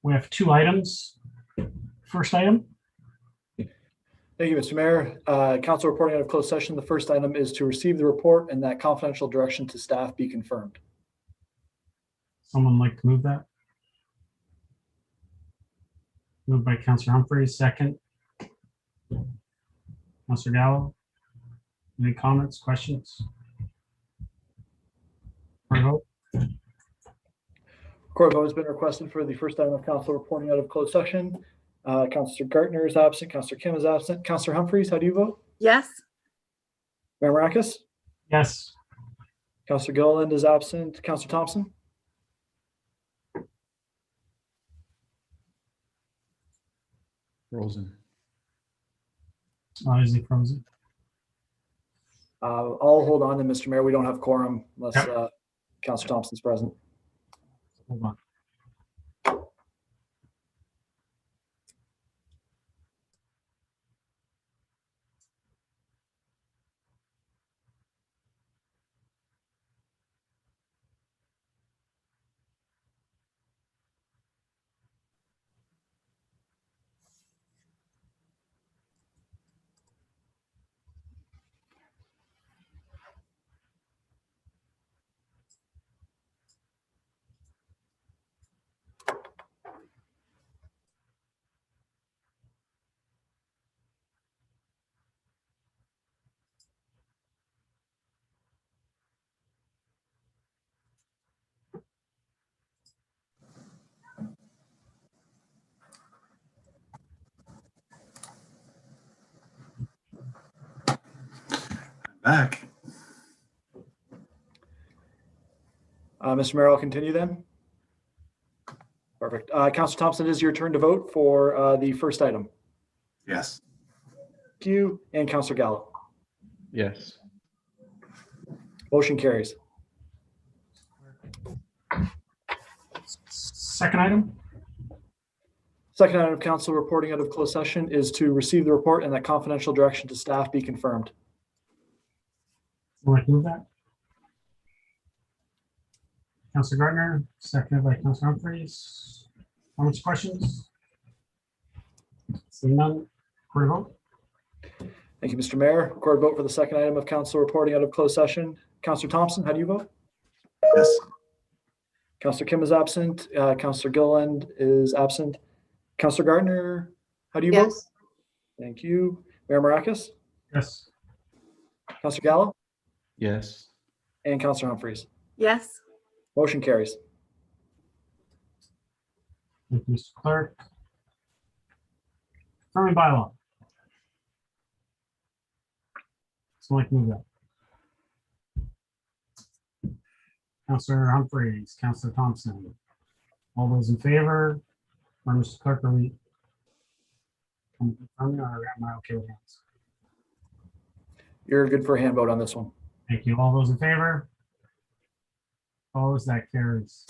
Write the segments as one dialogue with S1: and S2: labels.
S1: We have two items. First item.
S2: Thank you, Mr. Mayor. Council reporting out of closed session. The first item is to receive the report and that confidential direction to staff be confirmed.
S1: Someone like to move that? Moved by Councillor Humphreys, second. Councillor Gallo. Any comments, questions? For a vote?
S2: Court vote has been requested for the first item of council reporting out of closed session. Councillor Gartner is absent. Councillor Kim is absent. Councillor Humphreys, how do you vote?
S3: Yes.
S2: Mayor Maracus?
S1: Yes.
S2: Councillor Gilliland is absent. Councillor Thompson?
S4: Frozen.
S1: Is he frozen?
S2: I'll hold on to Mr. Mayor. We don't have quorum unless Councillor Thompson's present.
S1: Hold on.
S4: Back.
S2: Mr. Mayor, I'll continue then. Perfect. Councillor Thompson, it is your turn to vote for the first item.
S4: Yes.
S2: Thank you. And Councillor Gallo.
S4: Yes.
S2: Motion carries.
S1: Second item.
S2: Second item of council reporting out of closed session is to receive the report and that confidential direction to staff be confirmed.
S1: Someone like to move that? Councillor Gardner, seconded by Councillor Humphreys. Comments, questions? Seeing none, record vote.
S2: Thank you, Mr. Mayor. Record vote for the second item of council reporting out of closed session. Councillor Thompson, how do you vote?
S4: Yes.
S2: Councillor Kim is absent. Councillor Gilliland is absent. Councillor Gardner, how do you vote?
S3: Yes.
S2: Thank you. Mayor Maracus?
S1: Yes.
S2: Councillor Gallo?
S4: Yes.
S2: And Councillor Humphreys.
S3: Yes.
S2: Motion carries.
S1: Thank you, Mr. Clerk. Confirming bylaw. Someone like to move that? Councillor Humphreys, Councillor Thompson. All those in favor? Or Mr. Clerk, are we confirming or am I okay with hands?
S2: You're good for a hand vote on this one.
S1: Thank you. All those in favor? Opposed? That carries.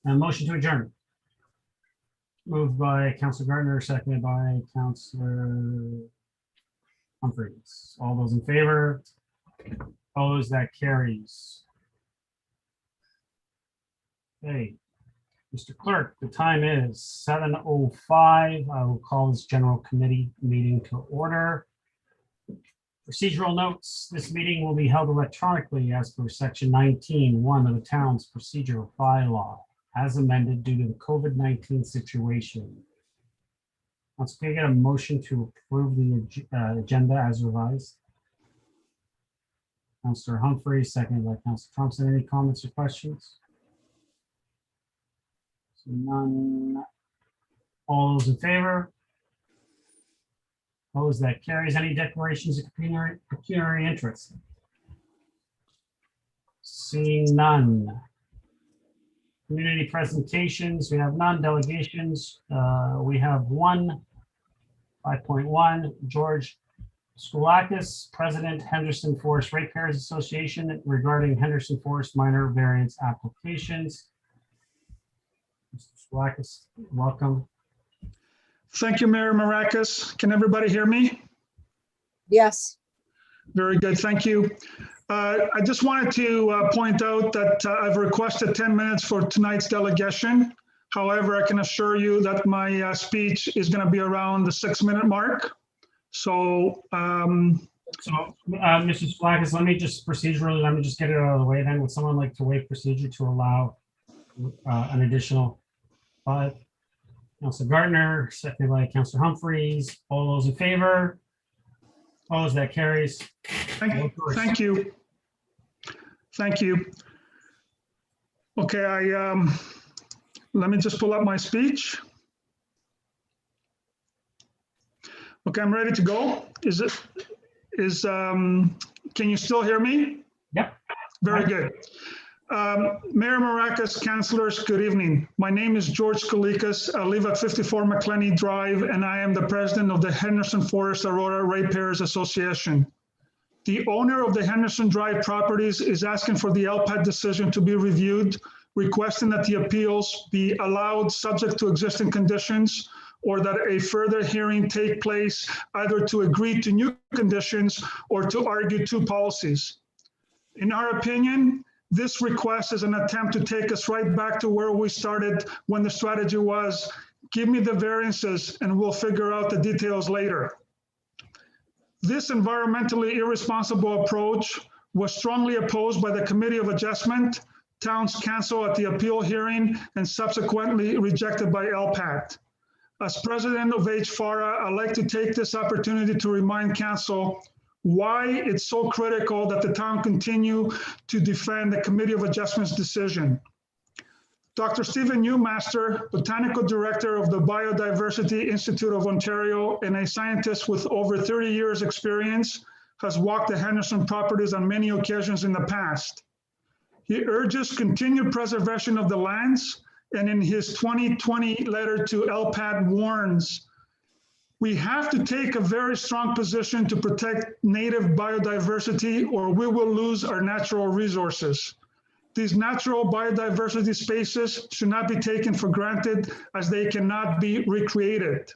S1: And motion to adjourn. Moved by Councillor Gardner, seconded by Councillor Humphreys. All those in favor? Opposed? That carries. Okay. Mr. Clerk, the time is 7:05. I will call this general committee meeting to order. Procedural notes. This meeting will be held electronically as per section 19(1) of the town's procedural bylaw, as amended due to the COVID-19 situation. Let's get a motion to approve the agenda as revised. Councillor Humphrey, seconded by Councillor Thompson. Any comments or questions? So none. All those in favor? Opposed? That carries. Any declarations of pecuniary interest? Seeing none. Community presentations, we have none. Delegations, we have one. 5.1, George Sculias, President, Henderson Forest Ratepayers Association, regarding Henderson Forest minor variance applications. Mr. Sculias, welcome.
S5: Thank you, Mayor Maracus. Can everybody hear me?
S3: Yes.
S5: Very good, thank you. I just wanted to point out that I've requested 10 minutes for tonight's delegation. However, I can assure you that my speech is going to be around the 6-minute mark. So,
S1: Mrs. Flackis, let me just get it out of the way then. Would someone like to waive procedure to allow an additional 5? Councilor Gardner, seconded by Councilor Humphreys. All those in favor? Opposed? That carries.
S5: Thank you. Thank you. Okay, let me just pull up my speech. Okay, I'm ready to go. Can you still hear me?
S1: Yep.
S5: Very good. Mayor Maracas, councilors, good evening. My name is George Colaces. I live at 54 McClenny Drive, and I am the president of the Henderson Forest Aurora Ratepayers Association. The owner of the Henderson Drive properties is asking for the LPAT decision to be reviewed, requesting that the appeals be allowed subject to existing conditions, or that a further hearing take place either to agree to new conditions or to argue two policies. In our opinion, this request is an attempt to take us right back to where we started when the strategy was, give me the variances and we'll figure out the details later. This environmentally irresponsible approach was strongly opposed by the Committee of Adjustment, Town's Council at the appeal hearing, and subsequently rejected by LPAT. As president of HFARA, I'd like to take this opportunity to remind Council why it's so critical that the town continue to defend the Committee of Adjustment's decision. Dr. Stephen Newmaster, Botanical Director of the Biodiversity Institute of Ontario and a scientist with over 30 years experience, has walked the Henderson properties on many occasions in the past. He urges continued preservation of the lands, and in his 2020 letter to LPAT warns, we have to take a very strong position to protect native biodiversity or we will lose our natural resources. These natural biodiversity spaces should not be taken for granted as they cannot be recreated.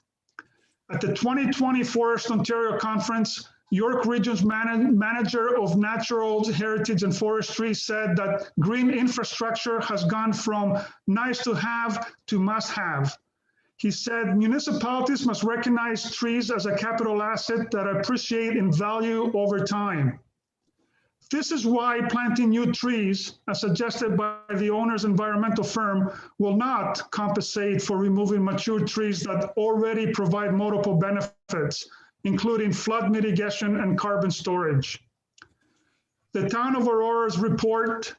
S5: At the 2020 Forest Ontario Conference, York Region's manager of natural heritage and forestry said that green infrastructure has gone from nice to have to must have. He said municipalities must recognize trees as a capital asset that appreciate in value over time. This is why planting new trees, as suggested by the owner's environmental firm, will not compensate for removing mature trees that already provide multiple benefits, including flood mitigation and carbon storage. The Town of Aurora's report,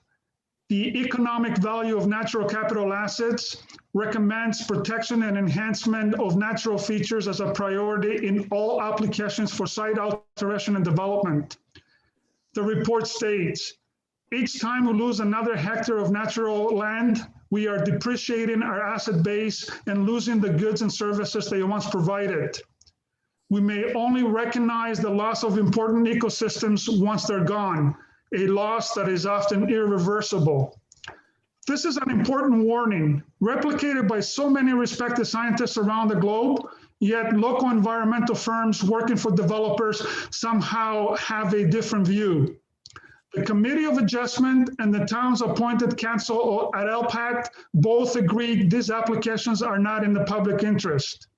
S5: The Economic Value of Natural Capital Assets, recommends protection and enhancement of natural features as a priority in all applications for site alteration and development. The report states, each time we lose another hectare of natural land, we are depreciating our asset base and losing the goods and services they once provided. We may only recognize the loss of important ecosystems once they're gone, a loss that is often irreversible. This is an important warning, replicated by so many respected scientists around the globe, yet local environmental firms working for developers somehow have a different view. The Committee of Adjustment and the town's appointed council at LPAT both agreed these applications are not in the public interest.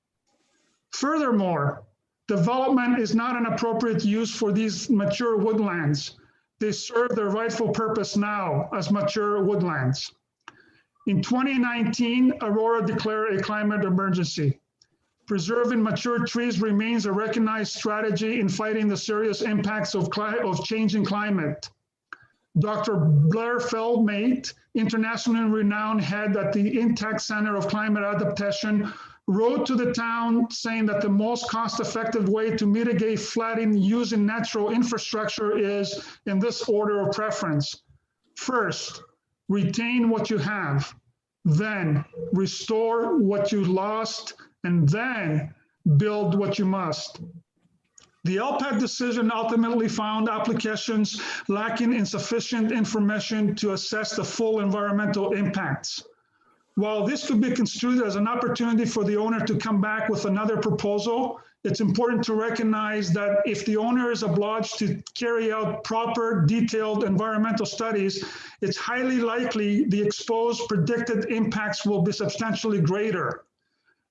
S5: Furthermore, development is not an appropriate use for these mature woodlands. They serve their rightful purpose now as mature woodlands. In 2019, Aurora declared a climate emergency. Preserving mature trees remains a recognized strategy in fighting the serious impacts of changing climate. Dr. Blair Feldmate, internationally renowned head at the Intact Center of Climate Adaptation, wrote to the town saying that the most cost-effective way to mitigate flooding using natural infrastructure is in this order of preference. First, retain what you have, then restore what you lost, and then build what you must. The LPAT decision ultimately found applications lacking insufficient information to assess the full environmental impacts. While this could be construed as an opportunity for the owner to come back with another proposal, it's important to recognize that if the owner is obliged to carry out proper detailed environmental studies, it's highly likely the exposed predicted impacts will be substantially greater,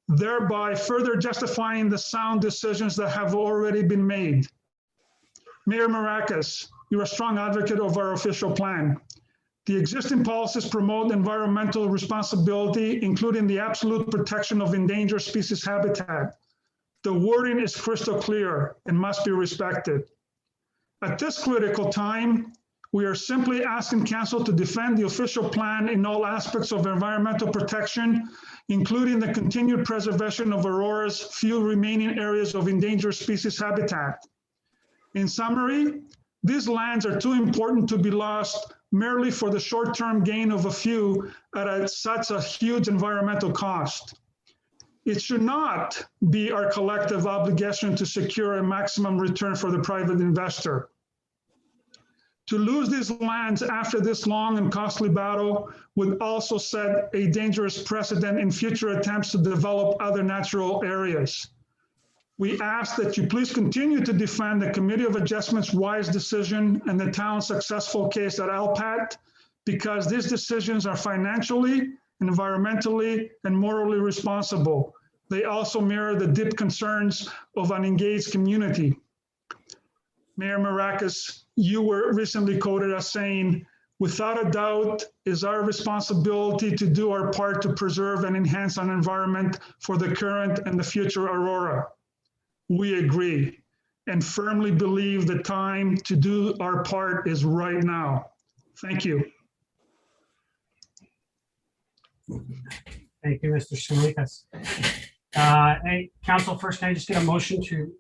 S5: thereby further justifying the sound decisions that have already been made. Mayor Maracas, you're a strong advocate of our official plan. The existing policies promote environmental responsibility, including the absolute protection of endangered species habitat. The wording is crystal clear and must be respected. At this critical time, we are simply asking council to defend the official plan in all aspects of environmental protection, including the continued preservation of Aurora's few remaining areas of endangered species habitat. In summary, these lands are too important to be lost merely for the short-term gain of a few at such a huge environmental cost. It should not be our collective obligation to secure a maximum return for the private investor. To lose these lands after this long and costly battle would also set a dangerous precedent in future attempts to develop other natural areas. We ask that you please continue to defend the Committee of Adjustment's wise decision and the town's successful case at LPAT, because these decisions are financially, environmentally, and morally responsible. They also mirror the deep concerns of an engaged community. Mayor Maracas, you were recently quoted as saying, "Without a doubt, is our responsibility to do our part to preserve and enhance an environment for the current and the future Aurora." We agree and firmly believe the time to do our part is right now. Thank you.
S1: Thank you, Mr. Sculias. Hey, council, first, can I just get a motion to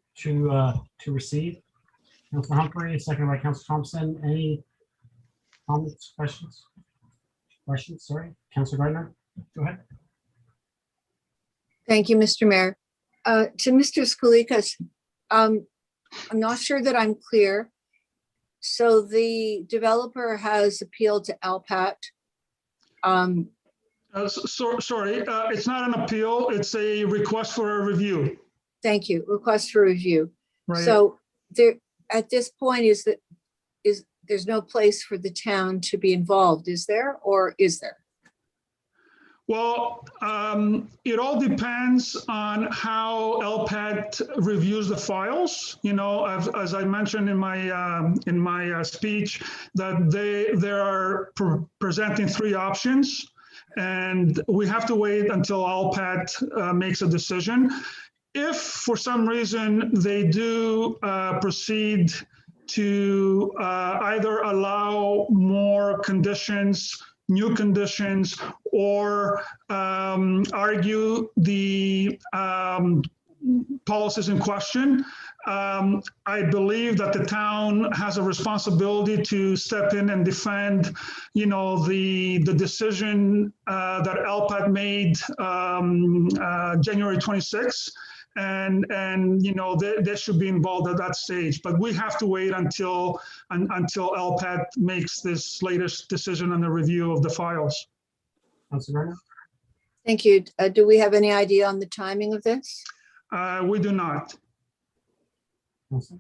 S1: receive? Councilor Humphrey, second by Councilor Thompson. Any comments, questions? Sorry. Councilor Gardner, go ahead.
S3: Thank you, Mr. Mayor. To Mr. Sculias, I'm not sure that I'm clear. So the developer has appealed to LPAT.
S5: Sorry, it's not an appeal. It's a request for a review.
S3: Thank you. Request for review.
S5: Right.
S3: So there, at this point, there's no place for the town to be involved, is there, or is there?
S5: Well, it all depends on how LPAT reviews the files. You know, as I mentioned in my speech, that they are presenting three options, and we have to wait until LPAT makes a decision. If for some reason they do proceed to either allow more conditions, new conditions, or argue the policies in question, I believe that the town has a responsibility to step in and defend, you know, the decision that LPAT made January 26th. And you know, they should be involved at that stage, but we have to wait until LPAT makes this latest decision on the review of the files.
S1: Councilor Gardner?
S3: Thank you. Do we have any idea on the timing of this?
S5: We do not.
S1: Councilor?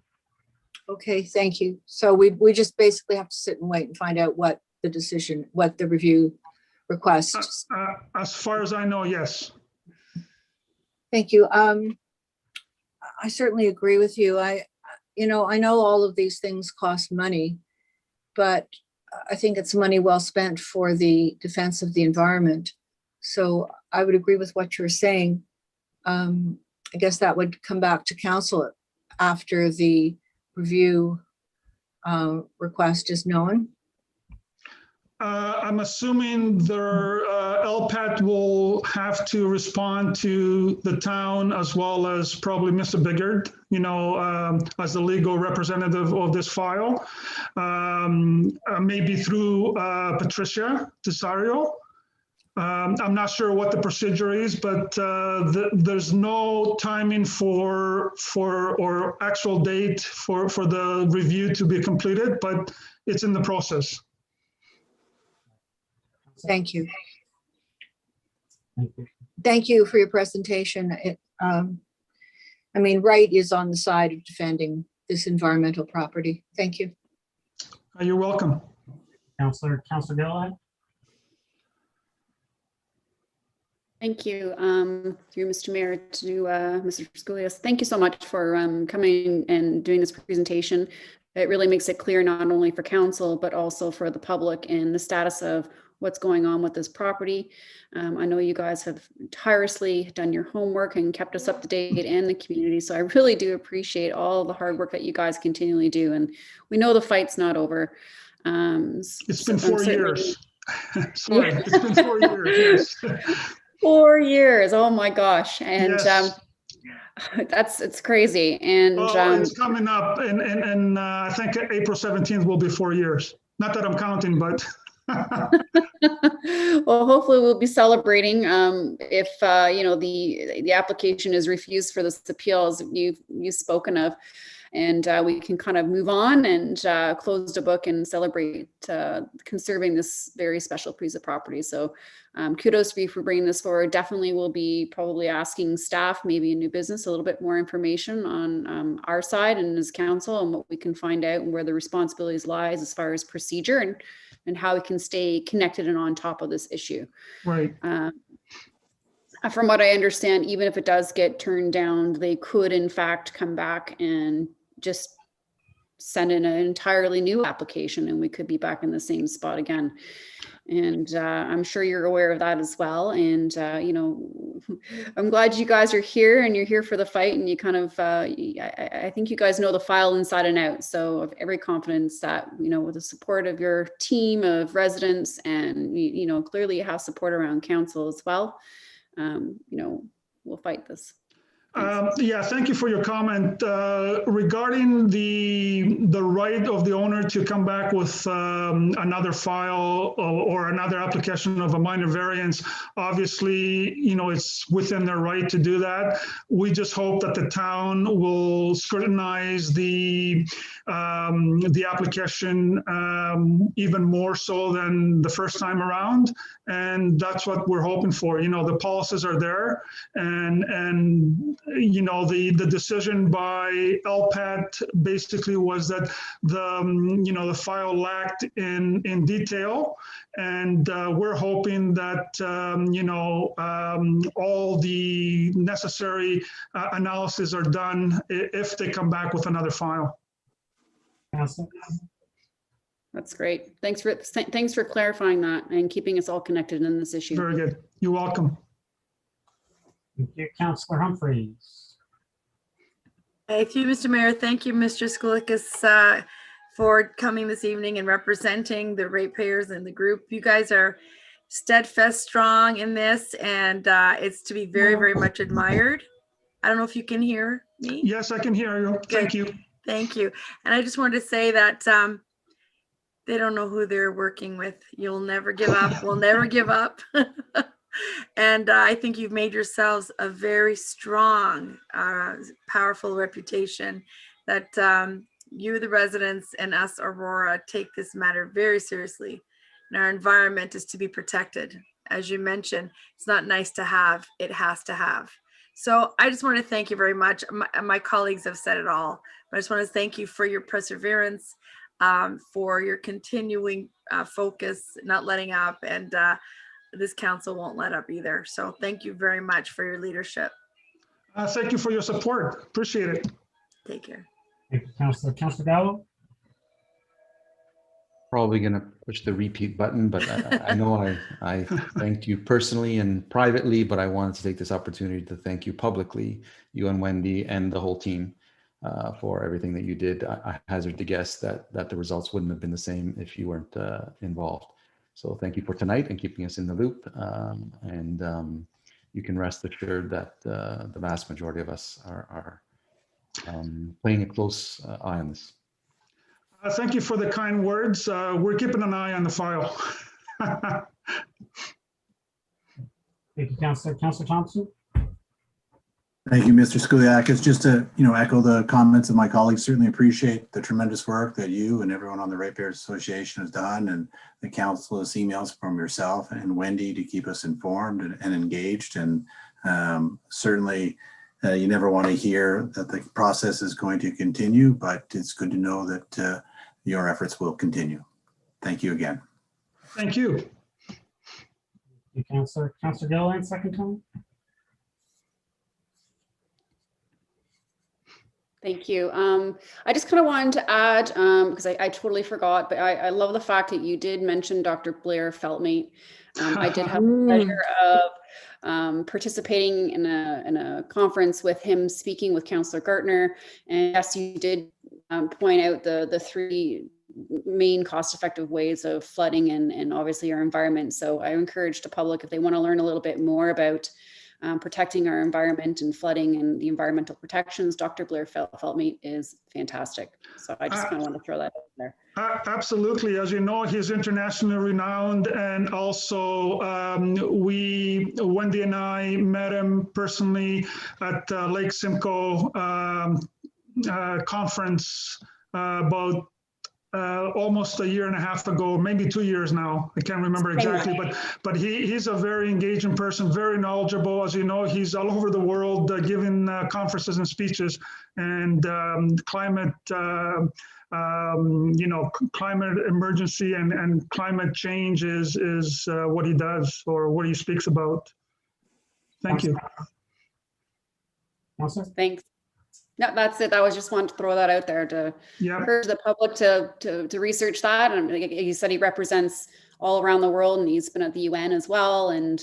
S3: Okay, thank you. So we just basically have to sit and wait and find out what the review requests.
S5: As far as I know, yes.
S3: Thank you. I certainly agree with you. I know all of these things cost money, but I think it's money well spent for the defense of the environment. So I would agree with what you're saying. I guess that would come back to council after the review request is known.
S5: I'm assuming their LPAT will have to respond to the town as well as probably Mr. Biggard, you know, as the legal representative of this file, maybe through Patricia Tesario. I'm not sure what the procedure is, but there's no timing or actual date for the review to be completed, but it's in the process.
S3: Thank you.
S1: Thank you.
S3: Thank you for your presentation. I mean, right is on the side of defending this environmental property. Thank you.
S5: You're welcome.
S1: Councillor Gilliland.
S6: Thank you, through Mr. Mayor to Mr. Sculias. Thank you so much for coming and doing this presentation. It really makes it clear not only for council, but also for the public and the status of what's going on with this property. I know you guys have tirelessly done your homework and kept us up to date and the community. So I really do appreciate all the hard work that you guys continually do. And we know the fight's not over.
S5: It's been 4 years. Sorry,
S6: Yeah.
S5: it's been 4 years. Yes.
S6: 4 years. Oh my gosh. And
S5: Yes.
S6: it's crazy. And
S5: It's coming up, and I think April 17th will be 4 years. Not that I'm counting, but
S6: well, hopefully we'll be celebrating if the application is refused for this appeal, as you've spoken of, and we can kind of move on and close the book and celebrate conserving this very special piece of property. So kudos to you for bringing this forward. Definitely will be probably asking staff, maybe in new business, a little bit more information on our side and as council and what we can find out and where the responsibilities lies as far as procedure and how we can stay connected and on top of this issue.
S5: right.
S6: From what I understand, even if it does get turned down, they could in fact come back and just send in an entirely new application and we could be back in the same spot again. And I'm sure you're aware of that as well. And, I'm glad you guys are here and you're here for the fight and you kind of, I think you guys know the file inside and out. So I have every confidence that, with the support of your team of residents and, clearly you have support around council as well. We'll fight this.
S5: Yeah, thank you for your comment. Regarding the right of the owner to come back with another file or another application of a minor variance, obviously, it's within their right to do that. We just hope that the town will scrutinize the application even more so than the first time around. And that's what we're hoping for. The policies are there and the decision by LPAT basically was that the file lacked in detail, and we're hoping that all the necessary analysis are done if they come back with another file.
S6: That's great. Thanks for clarifying that and keeping us all connected in this issue.
S5: Very good. You're welcome.
S1: Thank you, Councillor Humphreys.
S7: Thank you, Mr. Mayor. Thank you, Mr. Sculias, for coming this evening and representing the ratepayers and the group. You guys are steadfast, strong in this, and it's to be very, very much admired. I don't know if you can hear me.
S5: Yes, I can hear you. Thank you.
S7: Thank you. And I just wanted to say that they don't know who they're working with. You'll never give up. We'll never give up. And I think you've made yourselves a very strong, powerful reputation that you, the residents, and us, Aurora, take this matter very seriously. And our environment is to be protected. As you mentioned, it's not nice to have, it has to have. So I just want to thank you very much. My colleagues have said it all, but I just want to thank you for your perseverance, for your continuing focus, not letting up, and this council won't let up either. So thank you very much for your leadership.
S5: Thank you for your support. Appreciate it.
S7: Take care.
S1: Thank you, Councillor. Councillor Gallo?
S4: Probably going to push the repeat button, but I know I thanked you personally and privately, but I wanted to take this opportunity to thank you publicly, you and Wendy and the whole team for everything that you did. I hazard to guess that the results wouldn't have been the same if you weren't involved. So thank you for tonight and keeping us in the loop. And you can rest assured that the vast majority of us are playing a close eye on this.
S5: Thank you for the kind words. We're keeping an eye on the file.
S1: Thank you, Councillor. Councillor Thompson?
S8: Thank you, Mr. Sculias. Just to echo the comments of my colleagues, certainly appreciate the tremendous work that you and everyone on the Ratepayers Association has done, and the countless emails from yourself and Wendy to keep us informed and engaged. And certainly You never want to hear that the process is going to continue, but it's good to know that your efforts will continue. Thank you again.
S5: Thank you.
S1: Councillor Gilliland, second time.
S6: Thank you. I just kind of wanted to add, because I totally forgot, but I love the fact that you did mention Dr. Blair Feltmate. I did have the pleasure of participating in a conference with him, speaking with Councillor Gartner. And yes, you did point out the three main cost-effective ways of flooding and obviously our environment. So I encourage the public, if they want to learn a little bit more about protecting our environment and flooding and the environmental protections, Dr. Blair Feltmate is fantastic. So I just kind of want to throw that out there.
S5: Absolutely. As you know, he's internationally renowned. And also Wendy and I met him personally at Lake Simcoe conference about almost a year and a half ago, maybe 2 years now. I can't remember exactly, but he's a very engaging person, very knowledgeable. As you know, he's all over the world giving conferences and speeches, and climate, climate emergency and climate change is what he does, or what he speaks about. Thank you.
S6: Thanks. No, that's it. I was just wanting to throw that out there to encourage the public to research that. And he said he represents all around the world, and he's been at the UN as well, and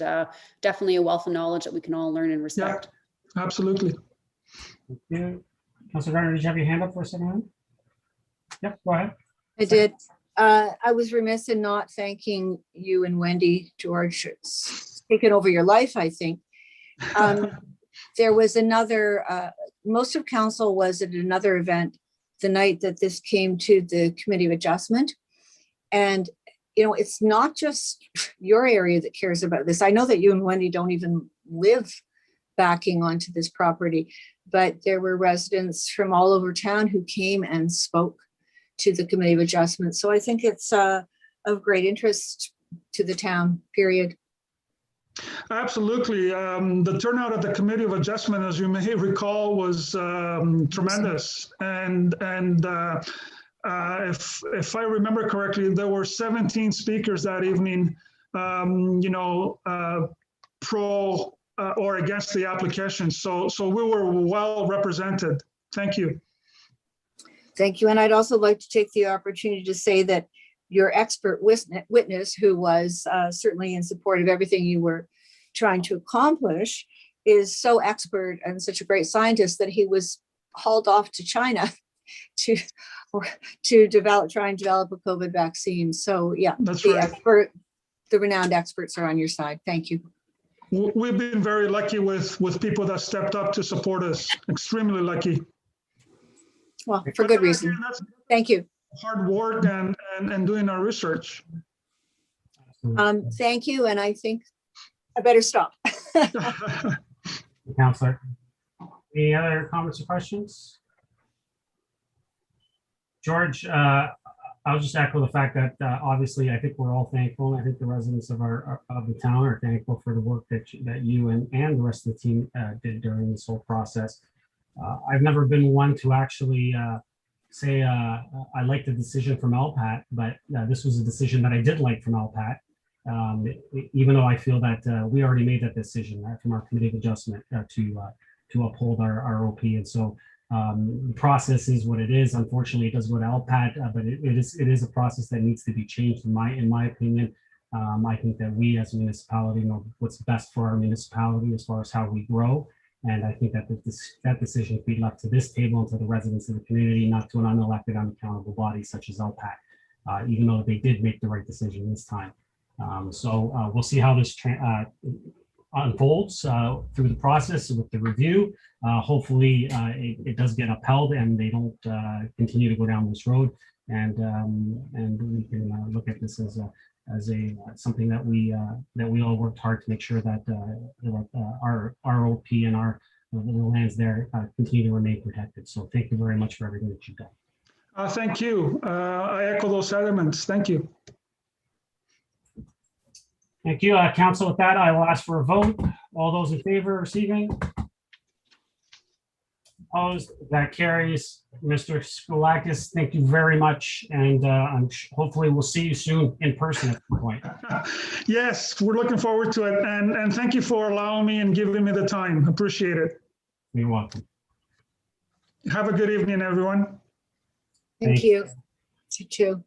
S6: definitely a wealth of knowledge that we can all learn and respect.
S5: Yeah, absolutely.
S1: Thank you. Councillor Garner, did you have your hand up for a second? Yep, go ahead.
S3: I did. I was remiss in not thanking you and Wendy. George, it's taken over your life, I think. There was another, most of council was at another event the night that this came to the Committee of Adjustment. And, you know, it's not just your area that cares about this. I know that you and Wendy don't even live backing onto this property, but there were residents from all over town who came and spoke to the Committee of Adjustment. So I think it's of great interest to the town, period.
S5: Absolutely. The turnout at the Committee of Adjustment, as you may recall, was tremendous. And if I remember correctly, there were 17 speakers that evening, pro or against the application. So we were well represented. Thank you.
S3: Thank you. And I'd also like to take the opportunity to say that your expert witness, who was certainly in support of everything you were trying to accomplish, is so expert and such a great scientist that he was hauled off to China to try and develop a COVID vaccine. So yeah,
S5: that's
S3: the
S5: right.
S3: The renowned experts are on your side. Thank you.
S5: We've been very lucky with people that stepped up to support us. Extremely lucky.
S3: Well, for good reason. Thank you.
S5: Hard work and doing our research.
S3: Thank you. And I think I better stop.
S1: Councillor, any other comments or questions? George, I'll just echo the fact that obviously I think we're all thankful. I think the residents of the town are thankful for the work that you and the rest of the team did during this whole process. I've never been one to actually say I like the decision from LPAT, but this was a decision that I did like from LPAT, even though I feel that we already made that decision from our Committee of Adjustment to uphold our OP. And so the process is what it is. Unfortunately, it does go to LPAT, but it is a process that needs to be changed in my opinion. I think that we as a municipality know what's best for our municipality as far as how we grow. And I think that that decision could be left to this table and to the residents of the community, not to an unelected, unaccountable body such as LPAT, even though they did make the right decision this time. So we'll see how this unfolds through the process with the review. Hopefully it does get upheld and they don't continue to go down this road. And we can look at this as something that we all worked hard to make sure that our OP and the lands there continue to remain protected. So thank you very much for everything that you've done.
S5: Thank you. I echo those sentiments. Thank you.
S1: Thank you, Council. With that, I will ask for a vote. All those in favor of receiving? Opposed? That carries. Mr. Sculias, thank you very much. And hopefully we'll see you soon in person at some point.
S5: Yes, we're looking forward to it. And thank you for allowing me and giving me the time. Appreciate it.
S1: You're welcome.
S5: Have a good evening, everyone.
S3: Thank you. You too.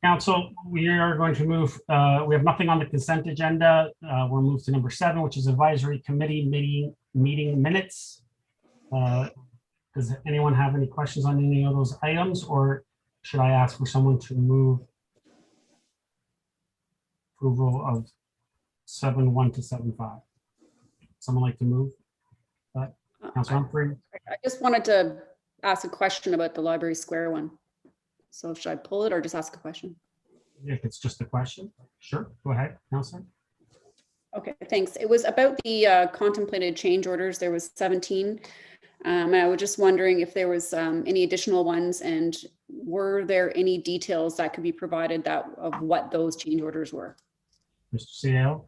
S1: Council, we are going to move, we have nothing on the consent agenda. We'll move to number 7, which is advisory committee meeting minutes. Does anyone have any questions on any of those items, or should I ask for someone to move approval of 7.1 to 7.5? Someone like to move? Councilor Humphrey?
S6: I just wanted to ask a question about the Library Square one. So should I pull it or just ask a question?
S1: If it's just a question, sure, go ahead, Councilor.
S6: Okay, thanks. It was about the contemplated change orders. There was 17. And I was just wondering if there was any additional ones, and were there any details that could be provided of what those change orders were?
S1: Mr. CAO?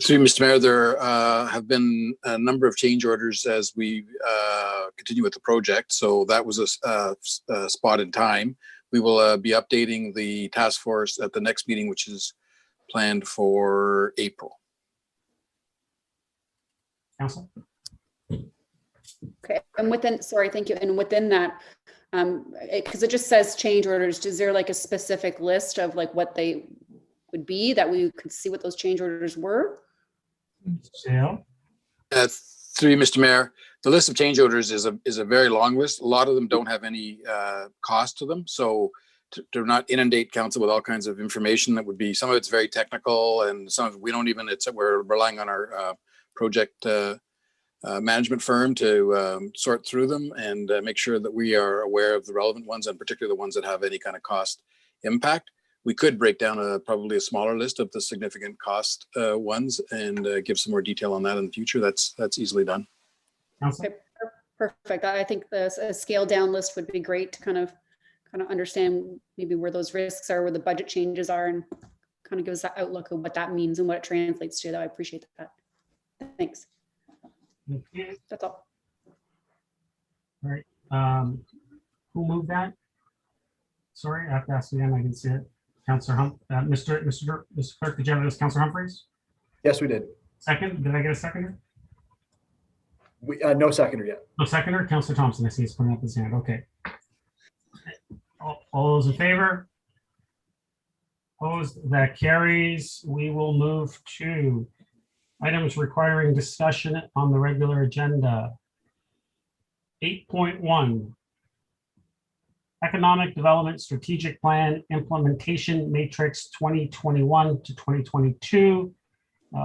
S9: Through Mr. Mayor, there have been a number of change orders as we continue with the project. So that was a spot in time. We will be updating the task force at the next meeting, which is planned for April.
S1: Council?
S6: Okay, and within, sorry, thank you. And within that, because it just says change orders, is there like a specific list of like what they would be that we could see what those change orders were?
S1: CAO?
S9: Through you, Mr. Mayor, the list of change orders is a very long list. A lot of them don't have any cost to them. So to not inundate council with all kinds of information that would be, some of it's very technical and some of it we don't even, we're relying on our project management firm to sort through them and make sure that we are aware of the relevant ones, and particularly the ones that have any kind of cost impact. We could break down probably a smaller list of the significant cost ones and give some more detail on that in the future. That's easily done.
S6: Okay, perfect. I think a scaled down list would be great to kind of understand maybe where those risks are, where the budget changes are, and kind of give us that outlook of what that means and what it translates to. I appreciate that. Thanks.
S1: Thank you.
S6: That's all.
S1: All right. Who moved that? Sorry, I have to ask again. I didn't see it. Councilor Mr. Clerk, did you have this, Councilor Humphreys?
S2: Yes, we did.
S1: Second, did I get a seconder?
S2: No seconder yet.
S1: No seconder. Councilor Thompson, I see he's putting up his hand. Okay. All those in favor? Opposed? That carries. We will move to items requiring discussion on the regular agenda. 8.1. Economic Development Strategic Plan Implementation Matrix 2021 to 2022.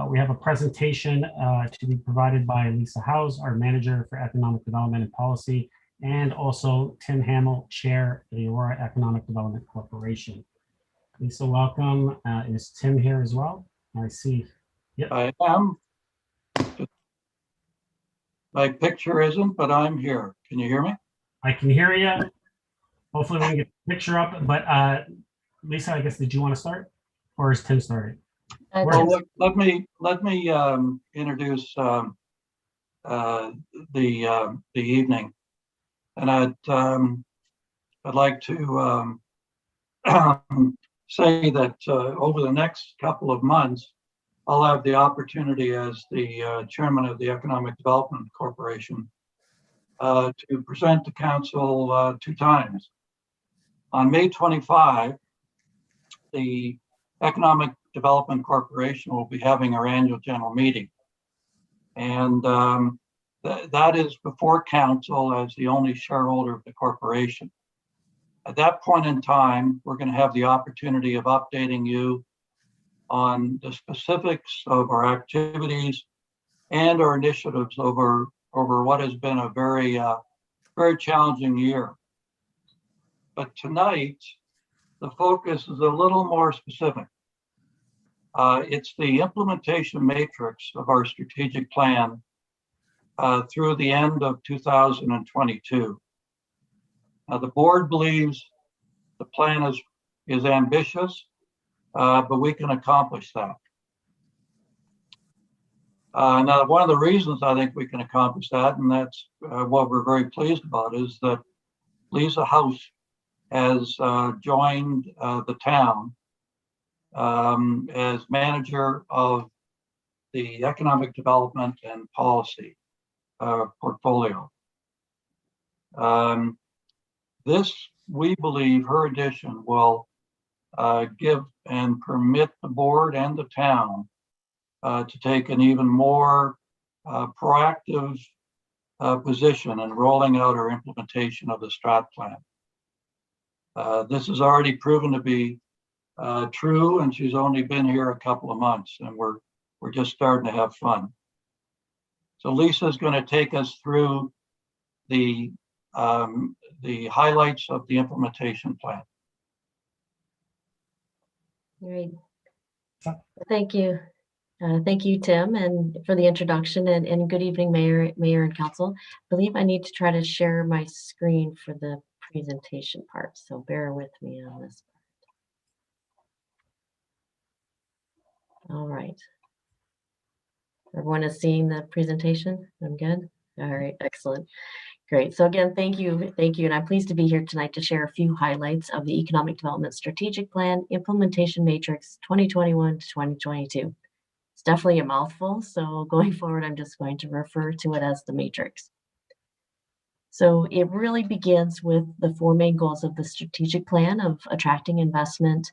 S1: We have a presentation to be provided by Lisa Howes, our Manager for Economic Development and Policy, and also Tim Hamill, Chair of the Aurora Economic Development Corporation. Lisa, welcome. Is Tim here as well? I see. Yep.
S10: I am. My picture isn't, but I'm here. Can you hear me?
S1: I can hear you. Hopefully we can get the picture up, but Lisa, I guess, did you want to start, or is Tim starting?
S10: Well, let me introduce the evening, and I'd like to say that over the next couple of months, I'll have the opportunity as the chairman of the Economic Development Corporation to present to council 2 times. On May 25, the Economic Development Corporation will be having our annual general meeting. And that is before council as the only shareholder of the corporation. At that point in time, we're going to have the opportunity of updating you on the specifics of our activities and our initiatives over what has been a very challenging year. But tonight, the focus is a little more specific. It's the implementation matrix of our strategic plan through the end of 2022. Now, the board believes the plan is ambitious, but we can accomplish that. Now, one of the reasons I think we can accomplish that, and that's what we're very pleased about, is that Lisa House has joined the town as manager of the economic development and policy portfolio. This, we believe, her addition will give and permit the board and the town to take an even more proactive position in rolling out our implementation of the strat plan. This has already proven to be true, and she's only been here a couple of months, and we're just starting to have fun. So Lisa's going to take us through the highlights of the implementation plan.
S11: Great. Thank you. Thank you, Tim, and for the introduction, and good evening, Mayor and Council. I believe I need to try to share my screen for the presentation part, so bear with me on this part. All right. Everyone is seeing the presentation? I'm good? All right, excellent. Great. So again, thank you. And I'm pleased to be here tonight to share a few highlights of the Economic Development Strategic Plan Implementation Matrix 2021 to 2022. It's definitely a mouthful, so going forward, I'm just going to refer to it as the matrix. So it really begins with the four main goals of the strategic plan of attracting investment,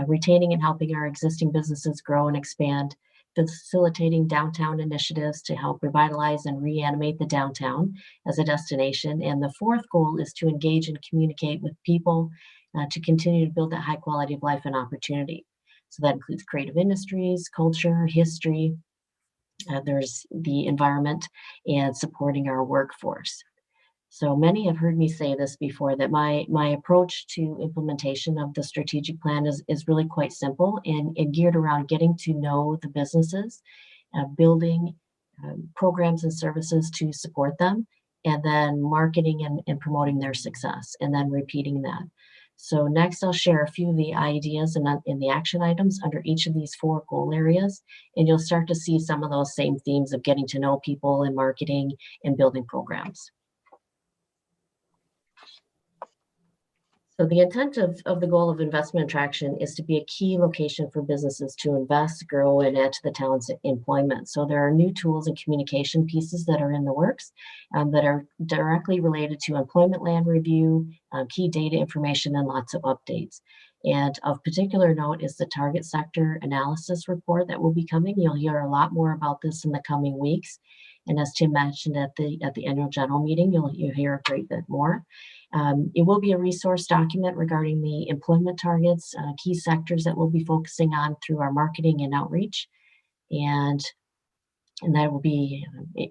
S11: retaining and helping our existing businesses grow and expand, facilitating downtown initiatives to help revitalize and reanimate the downtown as a destination. And the fourth goal is to engage and communicate with people to continue to build that high quality of life and opportunity. So that includes creative industries, culture, history, there's the environment, and supporting our workforce. So many have heard me say this before, that my approach to implementation of the strategic plan is really quite simple and geared around getting to know the businesses, building programs and services to support them, and then marketing and promoting their success, and then repeating that. So next, I'll share a few of the ideas and in the action items under each of these four goal areas, and you'll start to see some of those same themes of getting to know people and marketing and building programs. So the intent of the goal of investment attraction is to be a key location for businesses to invest, grow, and add to the town's employment. So there are new tools and communication pieces that are in the works that are directly related to employment land review, key data information, and lots of updates. And of particular note is the target sector analysis report that will be coming. You'll hear a lot more about this in the coming weeks. And as Tim mentioned at the annual general meeting, you'll hear a great bit more. It will be a resource document regarding the employment targets, key sectors that we'll be focusing on through our marketing and outreach. And that will be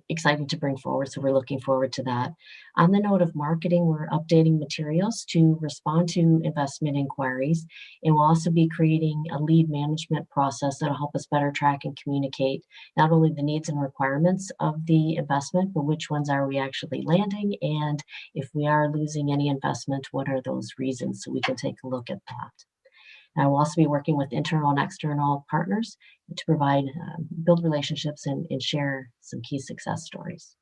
S11: exciting to bring forward. So we're looking forward to that. On the note of marketing, we're updating materials to respond to investment inquiries. And we'll also be creating a lead management process that'll help us better track and communicate not only the needs and requirements of the investment, but which ones are we actually landing? And if we are losing any investment, what are those reasons? So we can take a look at that. I will also be working with internal and external partners to provide, build relationships and share some key success stories.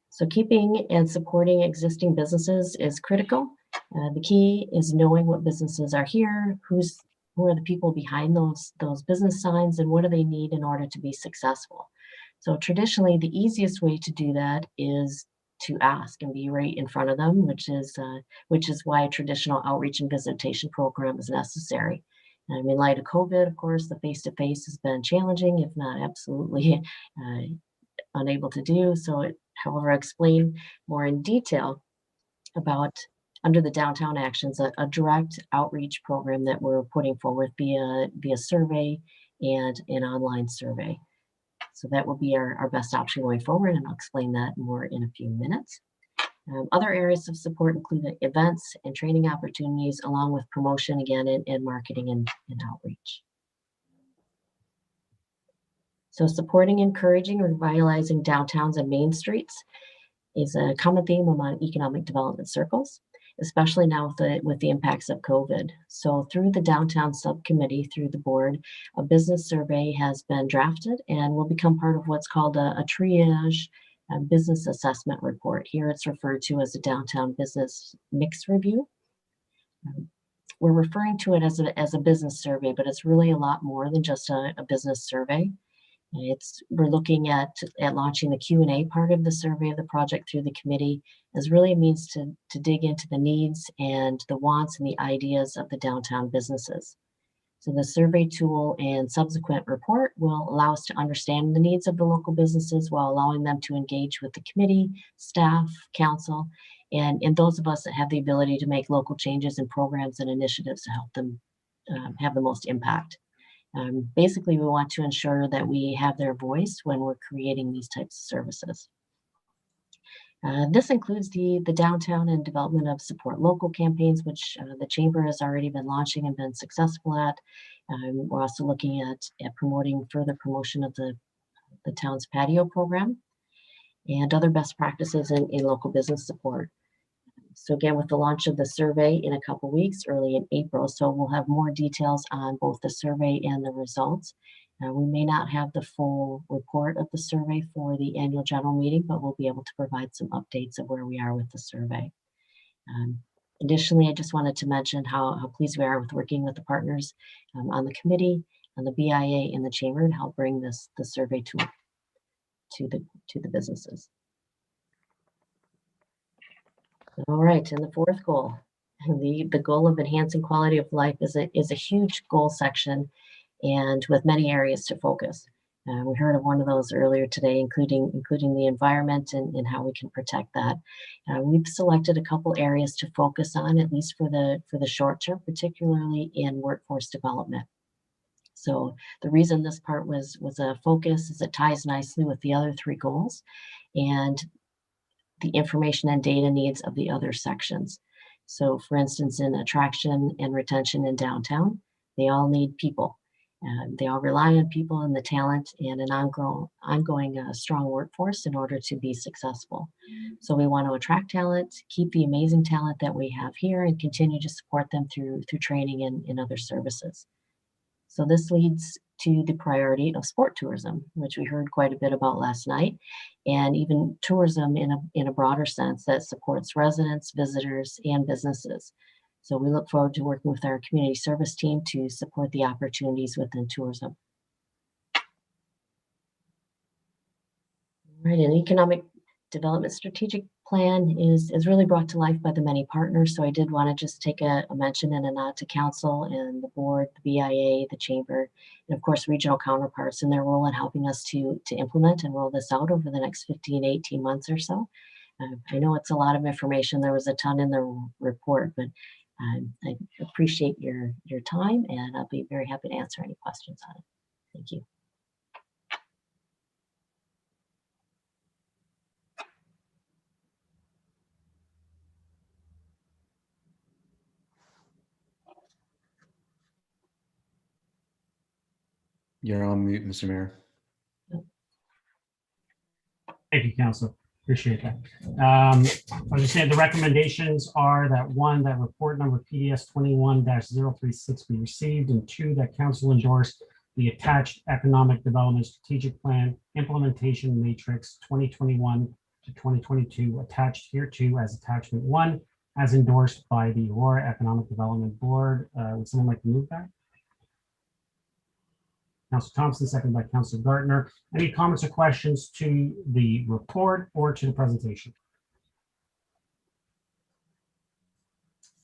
S11: So keeping and supporting existing businesses is critical. The key is knowing what businesses are here, who are the people behind those business signs, and what do they need in order to be successful. So traditionally, the easiest way to do that is to ask and be right in front of them, which is why a traditional outreach and visitation program is necessary. And in light of COVID, of course, the face-to-face has been challenging, if not absolutely unable to do. So, however, I explain more in detail about under the downtown actions, a direct outreach program that we're putting forward via survey and an online survey. So that will be our best option going forward, and I'll explain that more in a few minutes. Other areas of support include events and training opportunities, along with promotion again and marketing and outreach. So supporting, encouraging, or revitalizing downtowns and main streets is a common theme among economic development circles. especially now with the impacts of COVID. So through the downtown subcommittee, through the board, a business survey has been drafted and will become part of what's called a triage business assessment report. Here it's referred to as a downtown business mix review. We're referring to it as a business survey, but it's really a lot more than just a business survey. We're looking at launching the Q&A part of the survey of the project through the committee as really a means to dig into the needs and the wants and the ideas of the downtown businesses. So the survey tool and subsequent report will allow us to understand the needs of the local businesses while allowing them to engage with the committee, staff, council, and those of us that have the ability to make local changes in programs and initiatives to help them have the most impact. Basically, we want to ensure that we have their voice when we're creating these types of services. This includes the downtown and development of support local campaigns, which the Chamber has already been launching and been successful at. We're also looking at promoting further promotion of the town's patio program and other best practices in local business support. So again, with the launch of the survey in a couple weeks, early in April, so we'll have more details on both the survey and the results. We may not have the full report of the survey for the annual general meeting, but we'll be able to provide some updates of where we are with the survey. Additionally, I just wanted to mention how pleased we are with working with the partners on the committee, on the BIA, and the Chamber to help bring the survey tool to the businesses. All right, and the fourth goal, the goal of enhancing quality of life is a huge goal section, and with many areas to focus. We heard of one of those earlier today, including the environment and how we can protect that. We've selected a couple areas to focus on, at least for the short term, particularly in workforce development. So the reason this part was a focus is it ties nicely with the other three goals and the information and data needs of the other sections. So for instance, in attraction and retention in downtown, they all need people. They all rely on people and the talent and an ongoing strong workforce in order to be successful. So we want to attract talent, keep the amazing talent that we have here, and continue to support them through training and other services. So this leads to the priority of sport tourism, which we heard quite a bit about last night, and even tourism in a broader sense that supports residents, visitors, and businesses. So we look forward to working with our community service team to support the opportunities within tourism. Right, an economic development strategic plan is really brought to life by the many partners. So I did want to just take a mention and a nod to council and the board, the BIA, the Chamber, and of course regional counterparts in their role in helping us to implement and roll this out over the next 15, 18 months or so. I know it's a lot of information. There was a ton in the report, but I appreciate your time, and I'll be very happy to answer any questions on it. Thank you.
S4: You're on mute, Mr. Mayor.
S1: Thank you, Councilor. Appreciate that. I was just saying the recommendations are that one, that report number PDS 21-036 be received, and two, that council endorse the attached economic development strategic plan implementation matrix 2021 to 2022 attached here to as attachment one, as endorsed by the Aurora Economic Development Board. Would someone like to move that? Councillor Thompson, seconded by Councillor Gartner. Any comments or questions to the report or to the presentation?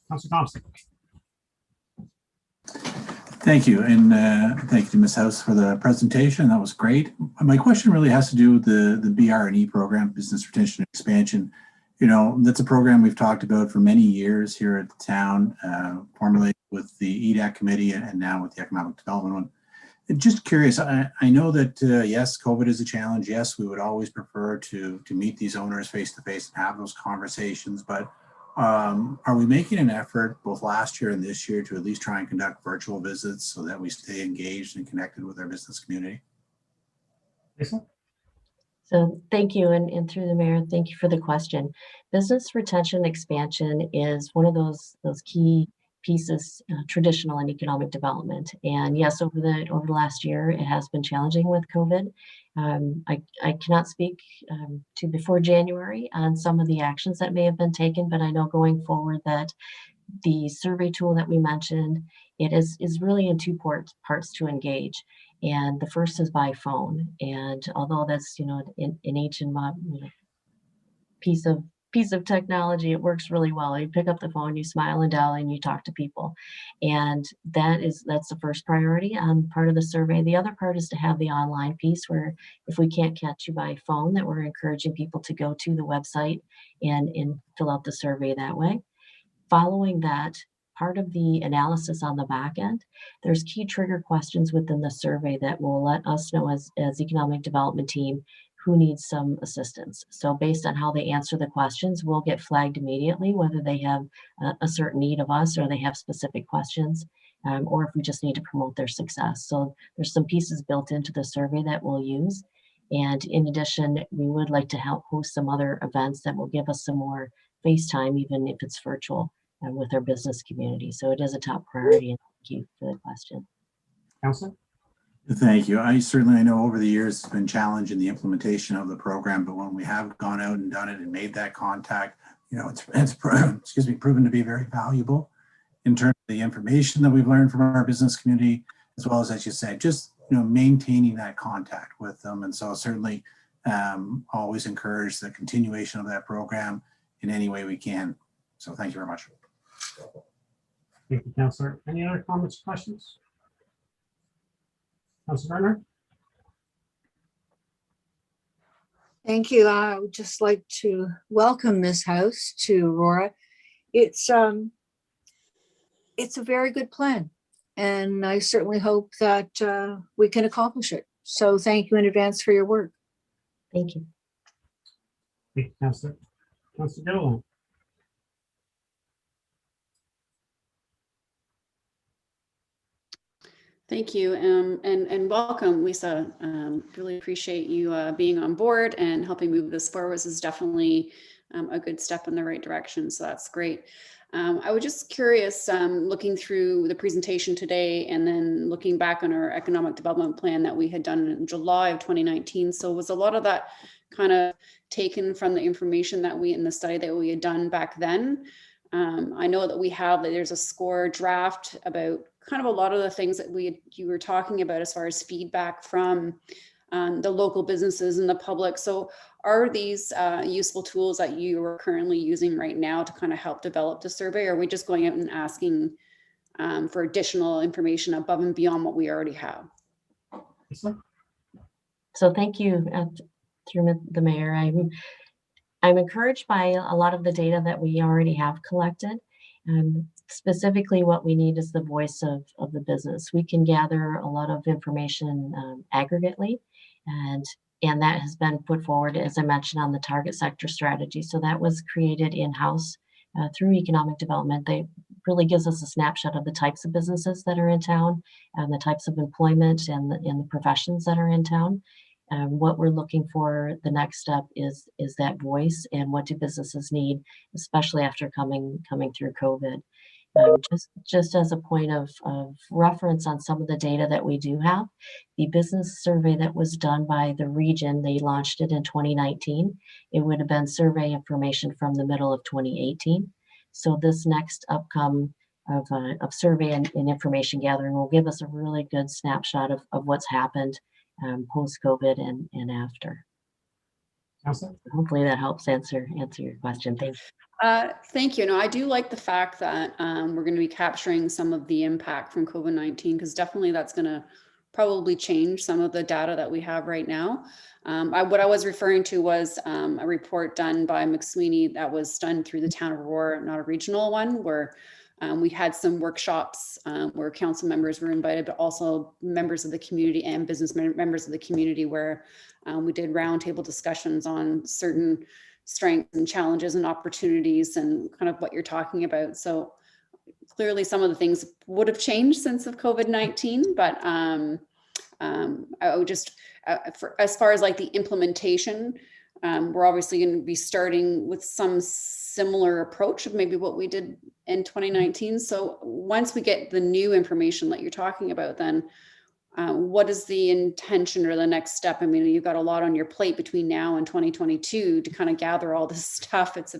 S1: Councillor Thompson.
S8: Thank you, and thank you to Ms. House for the presentation. That was great. My question really has to do with the BR&E program, Business Retention and Expansion. You know, that's a program we've talked about for many years here at the town, formerly with the EDAC committee and now with the Economic Development one. Just curious, I know that, yes, COVID is a challenge. Yes, we would always prefer to meet these owners face to face and have those conversations. But are we making an effort both last year and this year to at least try and conduct virtual visits so that we stay engaged and connected with our business community?
S1: Lisa?
S11: So thank you, and through the mayor, thank you for the question. Business retention expansion is one of those key pieces traditional in economic development. And yes, over the last year, it has been challenging with COVID. I cannot speak to before January on some of the actions that may have been taken, but I know going forward that the survey tool that we mentioned, it is really in two parts to engage. And the first is by phone. And although that's, an ancient piece of technology, it works really well. You pick up the phone, you smile and dial, and you talk to people. And that's the first priority on part of the survey. The other part is to have the online piece where if we can't catch you by phone, that we're encouraging people to go to the website and fill out the survey that way. Following that, part of the analysis on the back end, there's key trigger questions within the survey that will let us know as economic development team who needs some assistance. So based on how they answer the questions, we'll get flagged immediately whether they have a certain need of us or they have specific questions, or if we just need to promote their success. So there's some pieces built into the survey that we'll use. And in addition, we would like to help host some other events that will give us some more face time, even if it's virtual, with our business community. So it is a top priority, and thank you for the question.
S1: Councillor?
S8: Thank you. I know over the years it's been challenging the implementation of the program, but when we have gone out and done it and made that contact, it's proven to be very valuable in terms of the information that we've learned from our business community, as well as you said, just maintaining that contact with them. And so certainly always encourage the continuation of that program in any way we can. So thank you very much.
S1: Thank you, Councillor. Any other comments or questions? Councillor Turner?
S3: Thank you. I would just like to welcome this house to Aurora. It's a very good plan, and I certainly hope that we can accomplish it. So thank you in advance for your work.
S11: Thank you.
S1: Thank you, Councillor. Councillor Gilliland?
S6: Thank you, and welcome, Lisa. Really appreciate you being on board and helping move this forward. This is definitely a good step in the right direction, so that's great. I was just curious, looking through the presentation today and then looking back on our economic development plan that we had done in July of 2019. So was a lot of that kind of taken from the information that in the study that we had done back then? I know that there's a score draft about kind of a lot of the things that you were talking about as far as feedback from the local businesses and the public. So are these useful tools that you are currently using right now to kind of help develop the survey? Or are we just going out and asking for additional information above and beyond what we already have?
S11: So thank you, through the mayor. I'm encouraged by a lot of the data that we already have collected. Specifically, what we need is the voice of the business. We can gather a lot of information aggregately, and that has been put forward, as I mentioned, on the target sector strategy. So that was created in-house through economic development. They really gives us a snapshot of the types of businesses that are in town and the types of employment and the professions that are in town. What we're looking for, the next step is that voice, and what do businesses need, especially after coming through COVID. Just as a point of reference on some of the data that we do have, the business survey that was done by the region, they launched it in 2019. It would have been survey information from the middle of 2018. So this next upcome of survey and information gathering will give us a really good snapshot of what's happened post-COVID and after.
S1: Councillor?
S11: Hopefully that helps answer your question. Thank you.
S6: Thank you. No, I do like the fact that we're going to be capturing some of the impact from COVID-19, because definitely that's going to probably change some of the data that we have right now. What I was referring to was a report done by McSweeney that was done through the town of Aurora, not a regional one, where we had some workshops where council members were invited, but also members of the community and business members of the community, where we did roundtable discussions on certain strengths and challenges and opportunities and kind of what you're talking about. So clearly some of the things would have changed since of COVID-19, but I would just, for as far as like the implementation, we're obviously going to be starting with some similar approach of maybe what we did in 2019. So once we get the new information that you're talking about, then what is the intention or the next step? I mean, you've got a lot on your plate between now and 2022 to kind of gather all this stuff. It's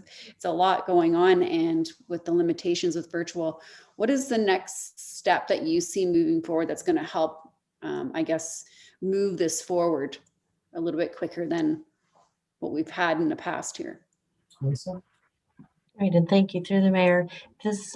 S6: a lot going on, and with the limitations with virtual, what is the next step that you see moving forward that's going to help, I guess, move this forward a little bit quicker than what we've had in the past here?
S1: Lisa?
S11: Right, and thank you through the mayor. This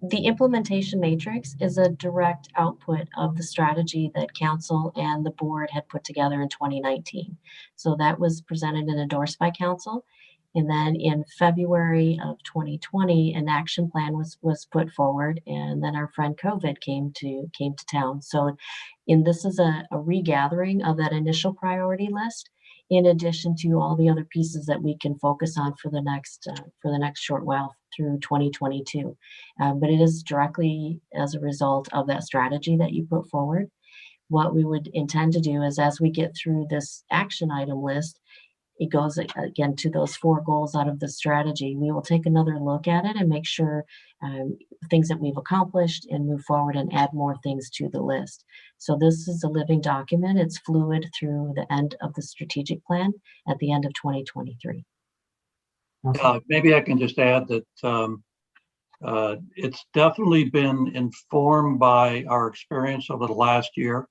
S11: the implementation matrix is a direct output of the strategy that council and the board had put together in 2019. So that was presented and endorsed by council. And then in February of 2020, an action plan was put forward, and then our friend COVID came to town. So this is a regathering of that initial priority list, in addition to all the other pieces that we can focus on for the next short while through 2022. But it is directly as a result of that strategy that you put forward. What we would intend to do is, as we get through this action item list, it goes again to those 4 goals out of the strategy. We will take another look at it and make sure things that we've accomplished and move forward and add more things to the list. So this is a living document. It's fluid through the end of the strategic plan at the end of 2023.
S10: Maybe I can just add that it's definitely been informed by our experience over the last year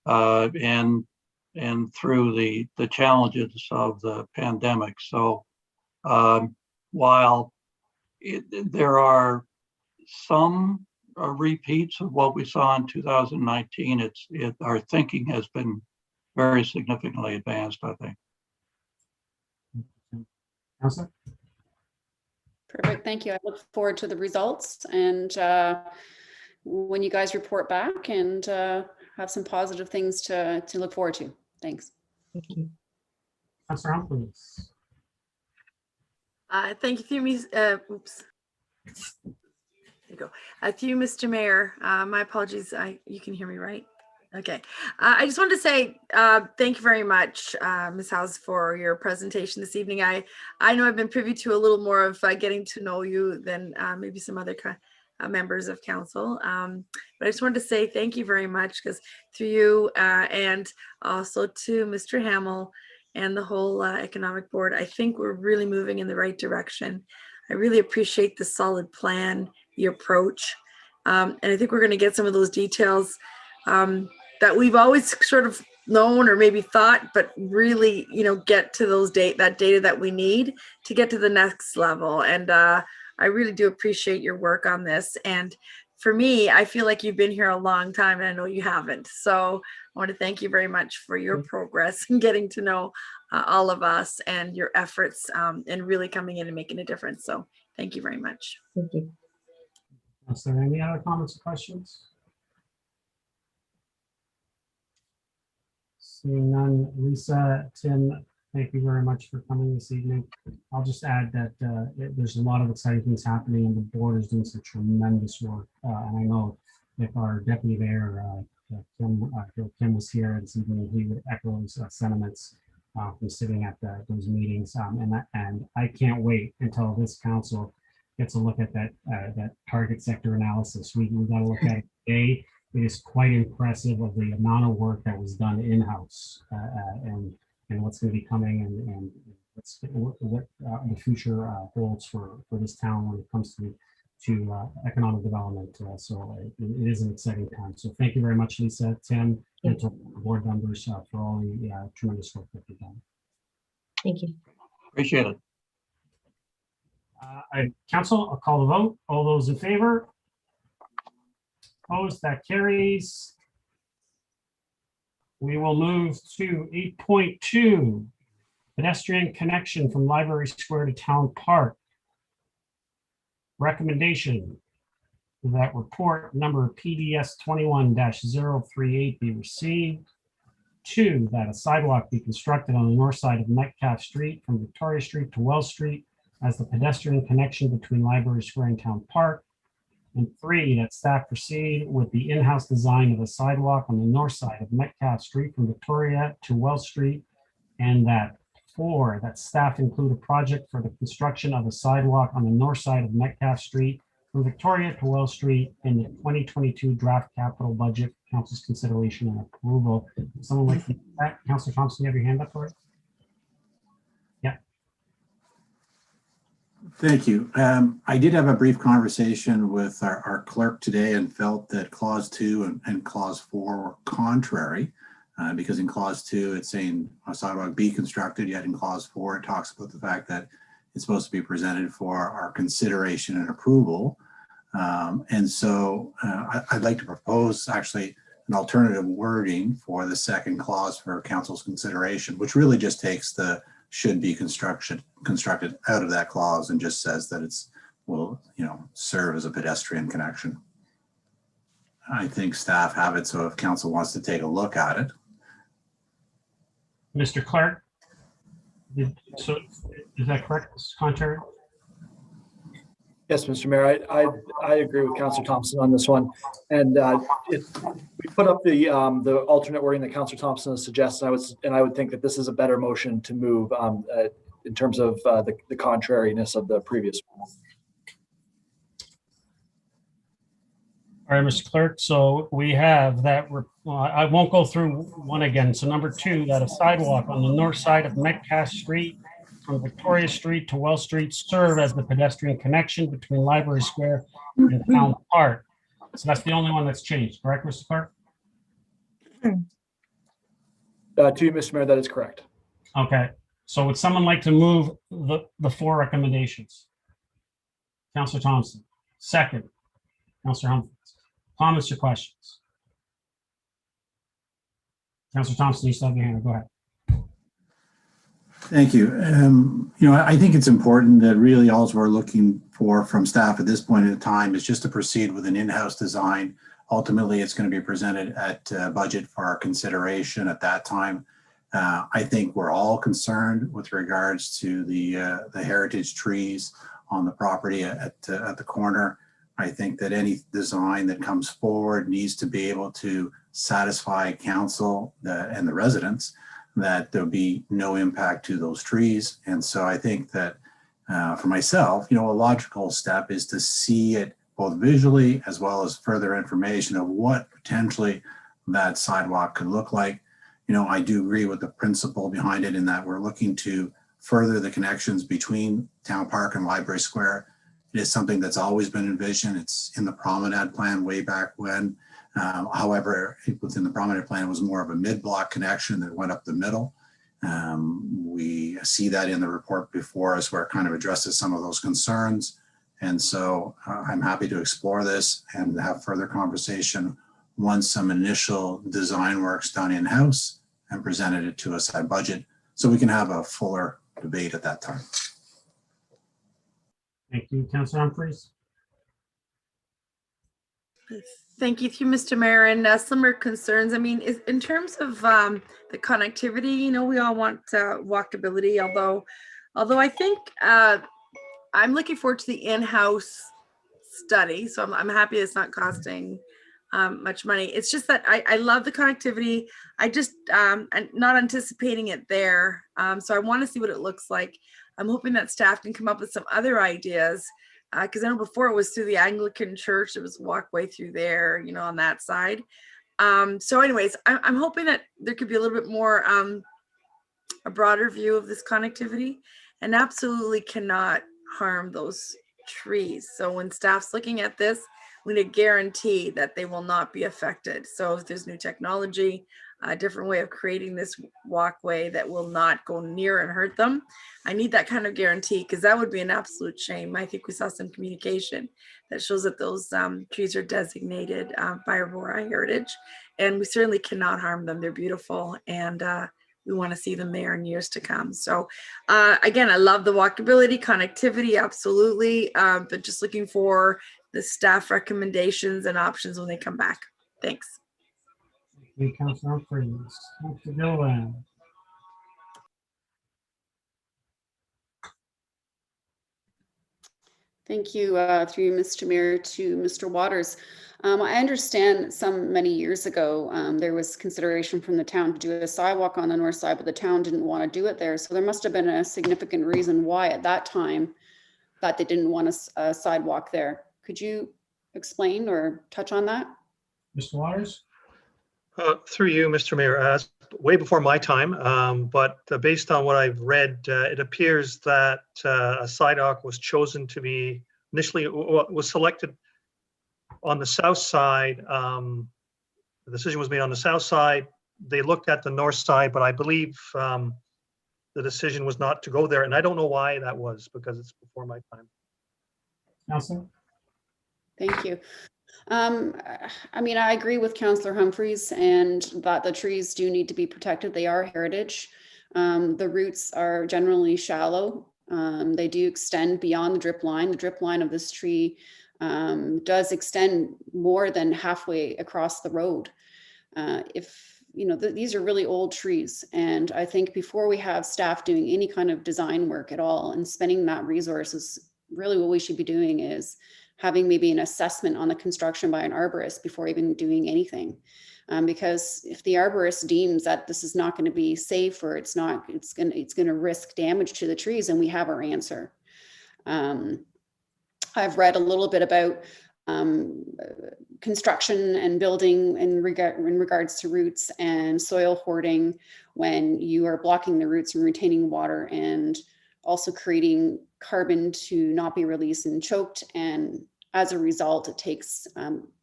S10: and through the challenges of the pandemic. So while there are some repeats of what we saw in 2019, our thinking has been very significantly advanced, I think.
S1: Councillor?
S6: Perfect, thank you. I look forward to the results, and when you guys report back, and have some positive things to look forward to. Thanks.
S11: Thank you.
S1: Councillor Humphries?
S7: Thank you, oops. There you go. To you, Mr. Mayor. My apologies. You can hear me, right? Okay. I just wanted to say thank you very much, Ms. House, for your presentation this evening. I know I've been privy to a little more of getting to know you than maybe some other members of council. But I just wanted to say thank you very much, because through you and also to Mr. Hamill and the whole economic board, I think we're really moving in the right direction. I really appreciate the solid plan, the approach. And I think we're going to get some of those details that we've always sort of known or maybe thought, but really, get to those that data that we need to get to the next level. And I really do appreciate your work on this. And for me, I feel like you've been here a long time, and I know you haven't. So I want to thank you very much for your progress in getting to know all of us and your efforts and really coming in and making a difference. So thank you very much.
S11: Thank you.
S1: Is there any other comments or questions? Seeing none. Lisa, Tim, thank you very much for coming this evening. I'll just add that there's a lot of exciting things happening, and the board is doing some tremendous work. And I know if our deputy mayor, Kim was here this evening, he would echo those sentiments from sitting at those meetings. And I can't wait until this council gets a look at that target sector analysis. We got to look at it today. It is quite impressive of the amount of work that was done in-house and what's going to be coming and what the future holds for this town when it comes to economic development. So it is an exciting time. So thank you very much, Lisa, Tim, and to the board members for all the tremendous work that you've done.
S11: Thank you.
S10: Appreciate it.
S1: Council, I'll call the vote. All those in favor? Opposed? That carries. We will move to 8.2, pedestrian connection from Library Square to Town Park. Recommendation that report number PDS 21-038 be received. 2, that a sidewalk be constructed on the north side of Metcalf Street from Victoria Street to Wells Street as the pedestrian connection between Library Square and Town Park. And 3, that staff proceed with the in-house design of the sidewalk on the north side of Metcalf Street from Victoria to Wells Street. And that 4, that staff include a project for the construction of a sidewalk on the north side of Metcalf Street from Victoria to Wells Street in the 2022 draft capital budget, council's consideration and approval. Someone like that? Councillor Thompson, you have your hand up for it? Yeah.
S8: Thank you. I did have a brief conversation with our clerk today and felt that clause 2 and clause 4 were contrary. Because in clause 2, it's saying a sidewalk be constructed, yet in clause 4, it talks about the fact that it's supposed to be presented for our consideration and approval. And so I'd like to propose actually an alternative wording for the second clause for council's consideration, which really just takes the should be constructed out of that clause and just says that it's will, serve as a pedestrian connection. I think staff have it, so if council wants to take a look at it.
S1: Mr. Clerk? So is that correct? This is contrary?
S2: Yes, Mr. Mayor, I agree with Councillor Thompson on this one. And we put up the alternate wording that Councillor Thompson has suggested. I would think that this is a better motion to move in terms of the contrariness of the previous one.
S1: All right, Mr. Clerk, so we have that, I won't go through one again. So number 2, that a sidewalk on the north side of Metcalf Street from Victoria Street to Wells Street serve as the pedestrian connection between Library Square and Town Park. So that's the only one that's changed, correct, Mr. Clerk?
S2: To you, Mr. Mayor, that is correct.
S1: Okay, so would someone like to move the 4 recommendations? Councillor Thompson, second. Councillor Humphries. Comments or questions? Councillor Thompson, you still have your hand. Go ahead.
S8: Thank you. I think it's important that really all we're looking for from staff at this point in time is just to proceed with an in-house design. Ultimately, it's going to be presented at budget for our consideration at that time. I think we're all concerned with regards to the heritage trees on the property at the corner. I think that any design that comes forward needs to be able to satisfy council and the residents that there'll be no impact to those trees. And so I think that for myself, a logical step is to see it both visually as well as further information of what potentially that sidewalk could look like. I do agree with the principle behind it in that we're looking to further the connections between Town Park and Library Square. It is something that's always been envisioned. It's in the Promenade Plan way back when. However, within the Promenade Plan, it was more of a mid-block connection that went up the middle. We see that in the report before us where it kind of addresses some of those concerns. And so I'm happy to explore this and have further conversation once some initial design work's done in-house and presented it to us at budget so we can have a fuller debate at that time.
S1: Thank you, Councillor Humphries.
S7: Thank you, Mr. Mayor. And similar concerns. I mean, in terms of the connectivity, we all want walkability. Although I think I'm looking forward to the in-house study. So I'm happy it's not costing much money. It's just that I love the connectivity. I just I'm not anticipating it there. So I want to see what it looks like. I'm hoping that staff can come up with some other ideas because I know before it was through the Anglican Church. There was a walkway through there, on that side. So anyways, I'm hoping that there could be a little bit more a broader view of this connectivity and absolutely cannot harm those trees. So when staff's looking at this, we need to guarantee that they will not be affected. So if there's new technology, a different way of creating this walkway that will not go near and hurt them, I need that kind of guarantee because that would be an absolute shame. I think we saw some communication that shows that those trees are designated by Aurora Heritage, and we certainly cannot harm them. They're beautiful, and we want to see them there in years to come. So again, I love the walkability, connectivity, absolutely, but just looking for the staff recommendations and options when they come back. Thanks.
S1: Thank you, Councillor Humphries. Councillor Gilliland.
S6: Thank you, through you, Mr. Mayor, to Mr. Waters. I understand many years ago, there was consideration from the town to do a sidewalk on the north side, but the town didn't want to do it there. So there must have been a significant reason why at that time that they didn't want a sidewalk there. Could you explain or touch on that?
S1: Mr. Waters?
S12: Through you, Mr. Mayor, way before my time, but based on what I've read, it appears that a sidewalk was chosen to be initially was selected on the south side. The decision was made on the south side. They looked at the north side, but I believe the decision was not to go there. And I don't know why that was, because it's before my time.
S1: Councillor?
S6: Thank you. I mean, I agree with Councillor Humphreys and that the trees do need to be protected. They are heritage. The roots are generally shallow. They do extend beyond the drip line. The drip line of this tree does extend more than halfway across the road. These are really old trees. And I think before we have staff doing any kind of design work at all and spending that resources, really what we should be doing is having maybe an assessment on the construction by an arborist before even doing anything. Because if the arborist deems that this is not going to be safe, or it's going to risk damage to the trees, and we have our answer. I've read a little bit about construction and building in regards to roots and soil hoarding, when you are blocking the roots and retaining water and also creating carbon to not be released and choked. And as a result, it takes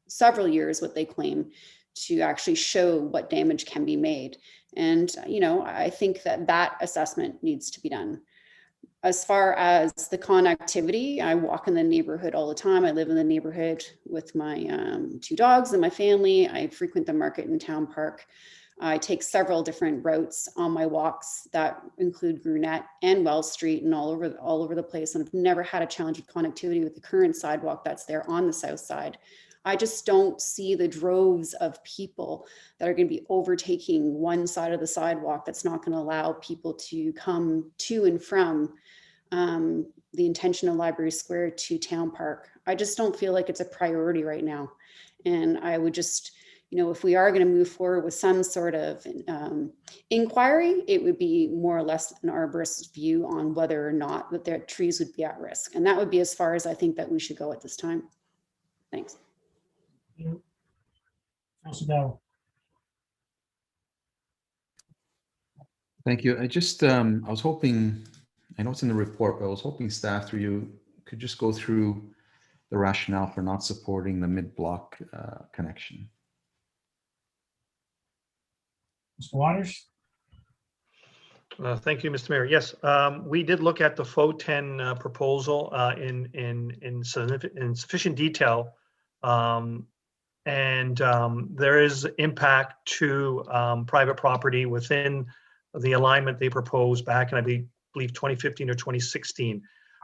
S6: several years, what they claim, to actually show what damage can be made. And, I think that assessment needs to be done. As far as the connectivity, I walk in the neighborhood all the time. I live in the neighborhood with my 2 dogs and my family. I frequent the market in Town Park. I take several different routes on my walks that include Brunette and Wells Street and all over the place. And I've never had a challenge with connectivity with the current sidewalk that's there on the south side. I just don't see the droves of people that are going to be overtaking one side of the sidewalk that's not going to allow people to come to and from the intention of Library Square to Town Park. I just don't feel like it's a priority right now. And I would just, if we are going to move forward with some sort of inquiry, it would be more or less an arborist's view on whether or not that their trees would be at risk. And that would be as far as I think that we should go at this time. Thanks.
S1: Councillor Bell?
S4: Thank you. I just, I was hoping, I know it's in the report, but I was hoping staff through you could just go through the rationale for not supporting the mid-block connection.
S1: Mr. Waters?
S12: Thank you, Mr. Mayor. Yes, we did look at the FO10 proposal in sufficient detail. There is impact to private property within the alignment they proposed back in, I believe, 2015 or 2016.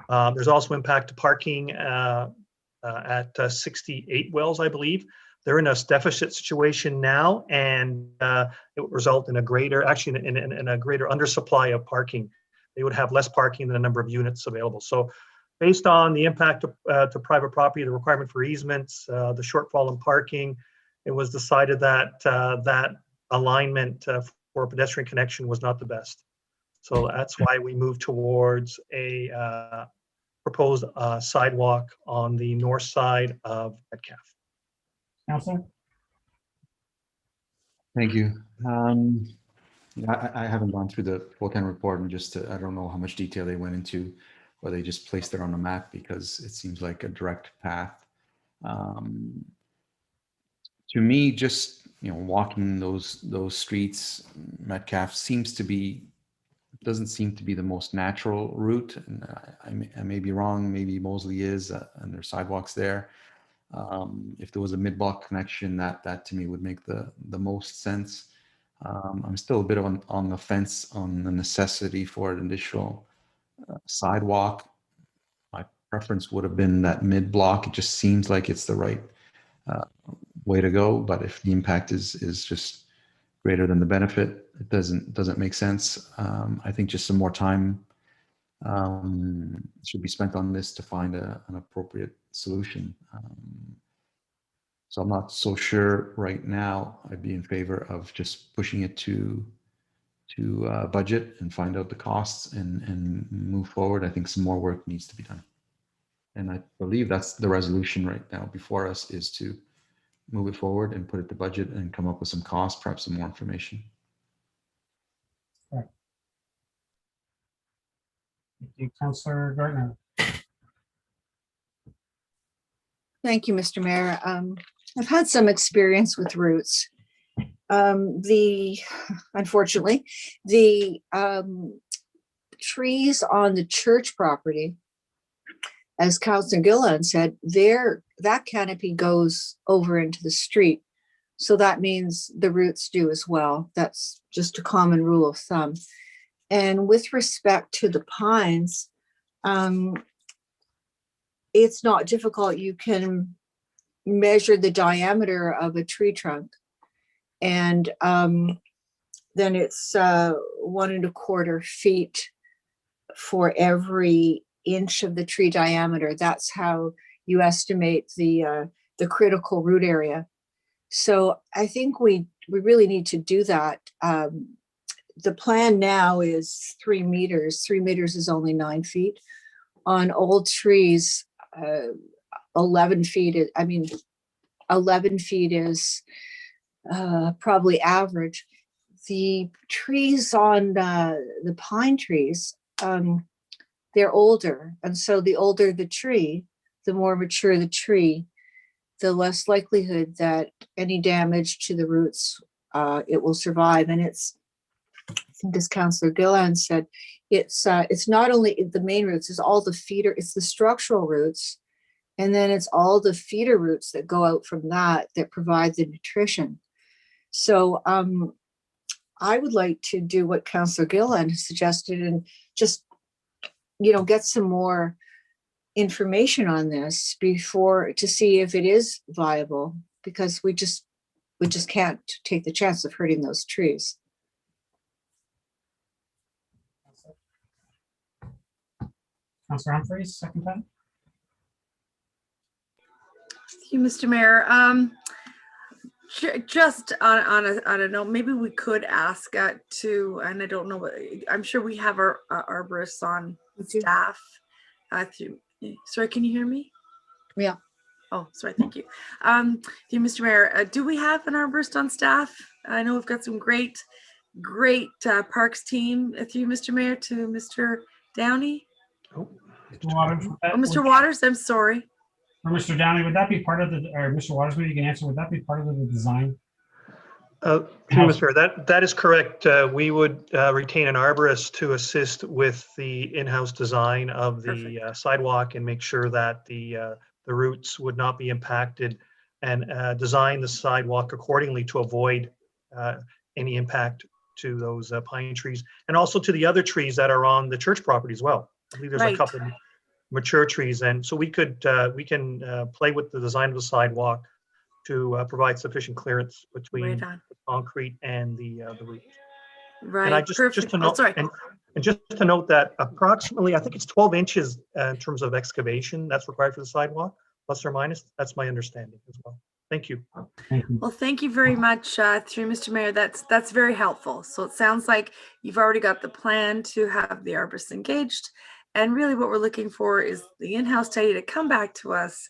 S12: There's also impact to parking at 68 Wells, I believe. They're in a deficit situation now, and it would result in a greater, actually in a greater undersupply of parking. They would have less parking than the number of units available. So based on the impact to private property, the requirement for easements, the shortfall in parking, it was decided that that alignment for pedestrian connection was not the best. So that's why we moved towards a proposed sidewalk on the north side of Metcalf.
S1: Councillor?
S4: Thank you. I haven't gone through the FO10 report, and just I don't know how much detail they went into, or they just placed it on a map, because it seems like a direct path. To me, just walking those streets, Metcalf doesn't seem to be the most natural route. And I may be wrong. Maybe Moseley is, and there's sidewalks there. If there was a mid-block connection, that to me would make the most sense. I'm still a bit on the fence on the necessity for an additional sidewalk. My preference would have been that mid-block. It just seems like it's the right way to go. But if the impact is just greater than the benefit, it doesn't make sense. I think just some more time should be spent on this to find an appropriate solution. So I'm not so sure right now. I'd be in favor of just pushing it to budget and find out the costs and move forward. I think some more work needs to be done. And I believe that's the resolution right now before us, is to move it forward and put it to budget and come up with some costs, perhaps some more information.
S1: Thank you, Councillor Gardner.
S3: Thank you, Mr. Mayor. I've had some experience with roots. Unfortunately, the trees on the church property, as Councillor Gillen said, that canopy goes over into the street. So that means the roots do as well. That's just a common rule of thumb. And with respect to the pines, it's not difficult. You can measure the diameter of a tree trunk, and then it's 1¼ feet for every inch of the tree diameter. That's how you estimate the critical root area. So I think we really need to do that. The plan now is 3 meters. 3 meters is only 9 feet. On old trees, 11 feet, 11 feet is probably average. The trees on the pine trees, they're older. And so the older the tree, the more mature the tree, the less likelihood that any damage to the roots, it will survive. And it's, I think as Councillor Gillan said, it's not only the main roots, it's all the feeder, it's the structural roots. And then it's all the feeder roots that go out from that provide the nutrition. So I would like to do what Councillor Gillan suggested and just, get some more information on this before, to see if it is viable, because we just can't take the chance of hurting those trees.
S1: Councillor Humphreys, second time.
S7: Thank you, Mr. Mayor. Just on a note, maybe we could ask to, and I don't know, but I'm sure we have our arborists on staff. Sorry, can you hear me?
S3: Yeah.
S7: Oh, sorry, thank you. Thank you, Mr. Mayor. Do we have an arborist on staff? I know we've got some great parks team. Through Mr. Mayor, to Mr. Downey. Mr. Waters, I'm sorry.
S1: Or Mr. Downey, would that be part of the, or Mr. Waters, maybe you can answer, would that be part of the design?
S12: Mr. That is correct. We would retain an arborist to assist with the in-house design of the sidewalk and make sure that the roots would not be impacted, and design the sidewalk accordingly to avoid any impact to those pine trees, and also to the other trees that are on the church property as well. I believe there's a couple of mature trees, and so we can play with the design of the sidewalk to provide sufficient clearance between the concrete and the roots.
S7: Right.
S12: And I just to note, and just to note that approximately, I think it's 12 inches in terms of excavation that's required for the sidewalk, plus or minus. That's my understanding as well. Thank you.
S7: Well, thank you very much, through Mr. Mayor. That's very helpful. So it sounds like you've already got the plan to have the arborists engaged. And really what we're looking for is the in-house study to come back to us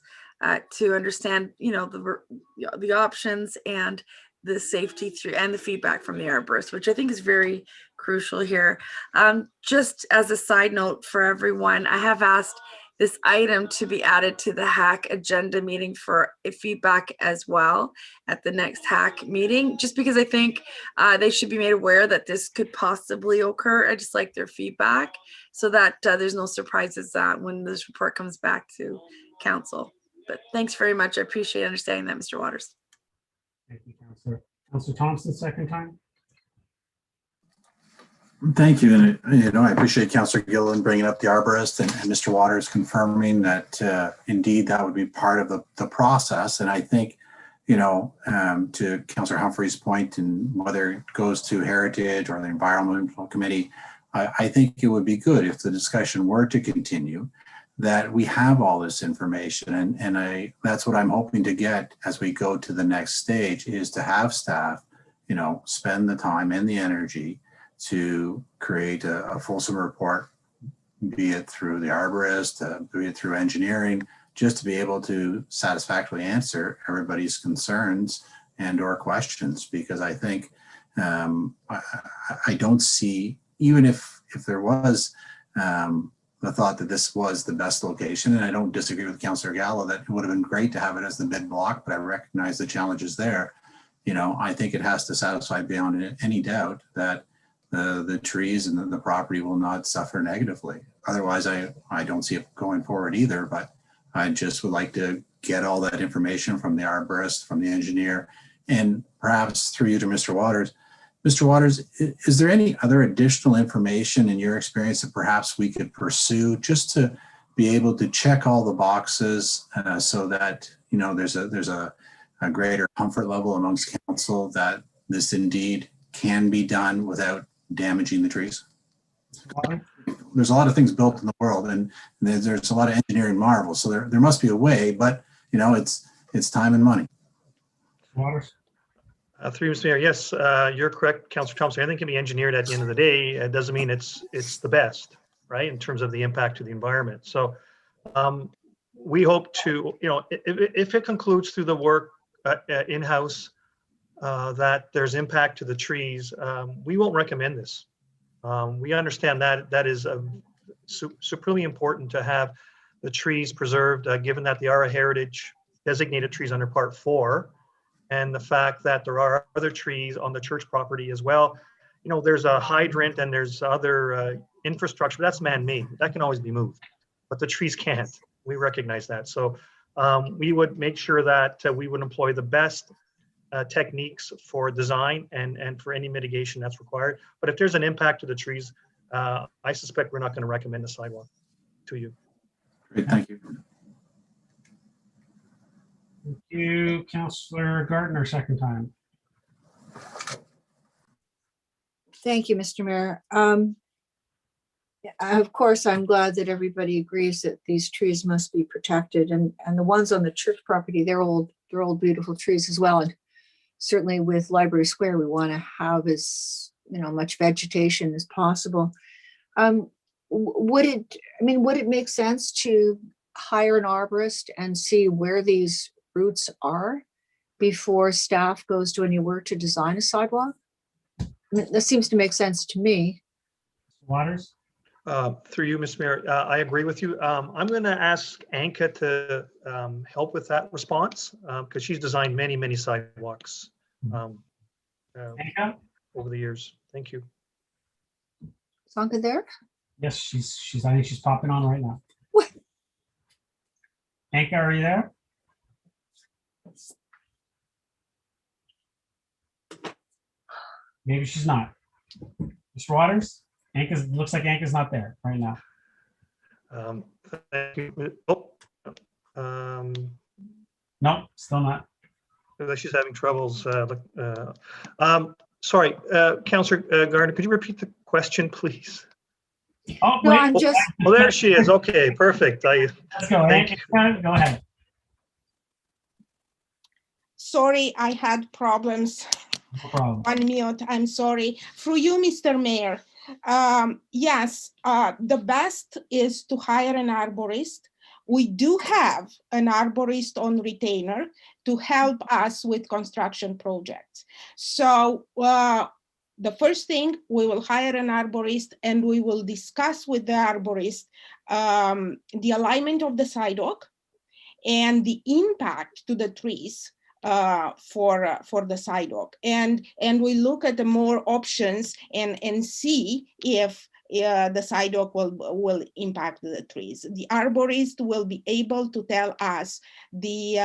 S7: to understand, the options and the safety through, and the feedback from the arborist, which I think is very crucial here. Just as a side note for everyone, I have asked this item to be added to the HAC agenda meeting for a feedback as well at the next HAC meeting, just because I think they should be made aware that this could possibly occur. I just like their feedback so that there's no surprises when this report comes back to council. But thanks very much. I appreciate understanding that, Mr. Waters.
S1: Thank you, Councillor. Councillor Thompson, second time.
S8: Thank you. And, I appreciate Councillor Gillen bringing up the arborist and Mr. Waters confirming that indeed that would be part of the process. And I think, to Councillor Humphrey's point, and whether it goes to Heritage or the Environmental Committee, I think it would be good if the discussion were to continue, that we have all this information. And that's what I'm hoping to get as we go to the next stage, is to have staff, spend the time and the energy to create a fulsome report, be it through the arborist, be it through engineering, just to be able to satisfactorily answer everybody's concerns and or questions. Because I think I don't see, even if there was the thought that this was the best location, and I don't disagree with Councillor Gallo that it would have been great to have it as the mid block, but I recognize the challenges there. I think it has to satisfy beyond any doubt that the trees and the property will not suffer negatively. Otherwise, I don't see it going forward either, but I just would like to get all that information from the arborist, from the engineer, and perhaps through you to Mr. Waters. Mr. Waters, is there any other additional information in your experience that perhaps we could pursue just to be able to check all the boxes so that, there's a greater comfort level amongst council that this indeed can be done without damaging the trees? There's a lot of things built in the world, and there's a lot of engineering marvels. So there must be a way, but it's time and money.
S1: Waters.
S12: Through Mr. Mayor, yes, you're correct, Councillor Thompson. Anything can be engineered at the end of the day. It doesn't mean it's the best, right, in terms of the impact to the environment. So we hope to, if it concludes through the work in-house that there's impact to the trees, we won't recommend this. We understand that is supremely important to have the trees preserved, given that they are a heritage designated trees under Part 4. And the fact that there are other trees on the church property as well. There's a hydrant and there's other infrastructure that's man-made. That can always be moved, but the trees can't. We recognize that. So we would make sure that we would employ the best techniques for design and for any mitigation that's required. But if there's an impact to the trees, I suspect we're not going to recommend the sidewalk to you.
S8: Great, thank you.
S1: Thank you, Councillor Gardner, second time.
S3: Thank you, Mr. Mayor. Of course, I'm glad that everybody agrees that these trees must be protected, and the ones on the church property, they're old beautiful trees as well. And certainly with Library Square, we want to have as much vegetation as possible. Would it make sense to hire an arborist and see where these roots are before staff goes to any work to design a sidewalk? That seems to make sense to me.
S1: Waters.
S12: Through you, Mr. Mayor, I agree with you. I'm going to ask Anka to help with that response because she's designed many sidewalks over the years. Thank you.
S3: Is Anka there?
S1: Yes, she's. I think she's popping on right now.
S3: What?
S1: Anka, are you there? Maybe she's not. Mr. Waters, looks like Anka's not there right now.
S12: Thank you.
S1: No, still not.
S12: She's having troubles. Sorry, Councillor Gardner, could you repeat the question, please?
S1: Oh,
S3: No,
S1: wait.
S3: I'm just.
S12: Oh, there she is. Okay, perfect.
S1: Let's go.
S12: Thank
S1: Anka, go ahead.
S13: Sorry, I had problems.
S1: No problem.
S13: On mute, I'm sorry. Through you, Mr. Mayor. Yes, the best is to hire an arborist. We do have an arborist on retainer to help us with construction projects. So the first thing, we will hire an arborist and we will discuss with the arborist the alignment of the sidewalk and the impact to the trees for the sidewalk, and we look at the more options and see if the sidewalk will impact the trees. The arborist will be able to tell us the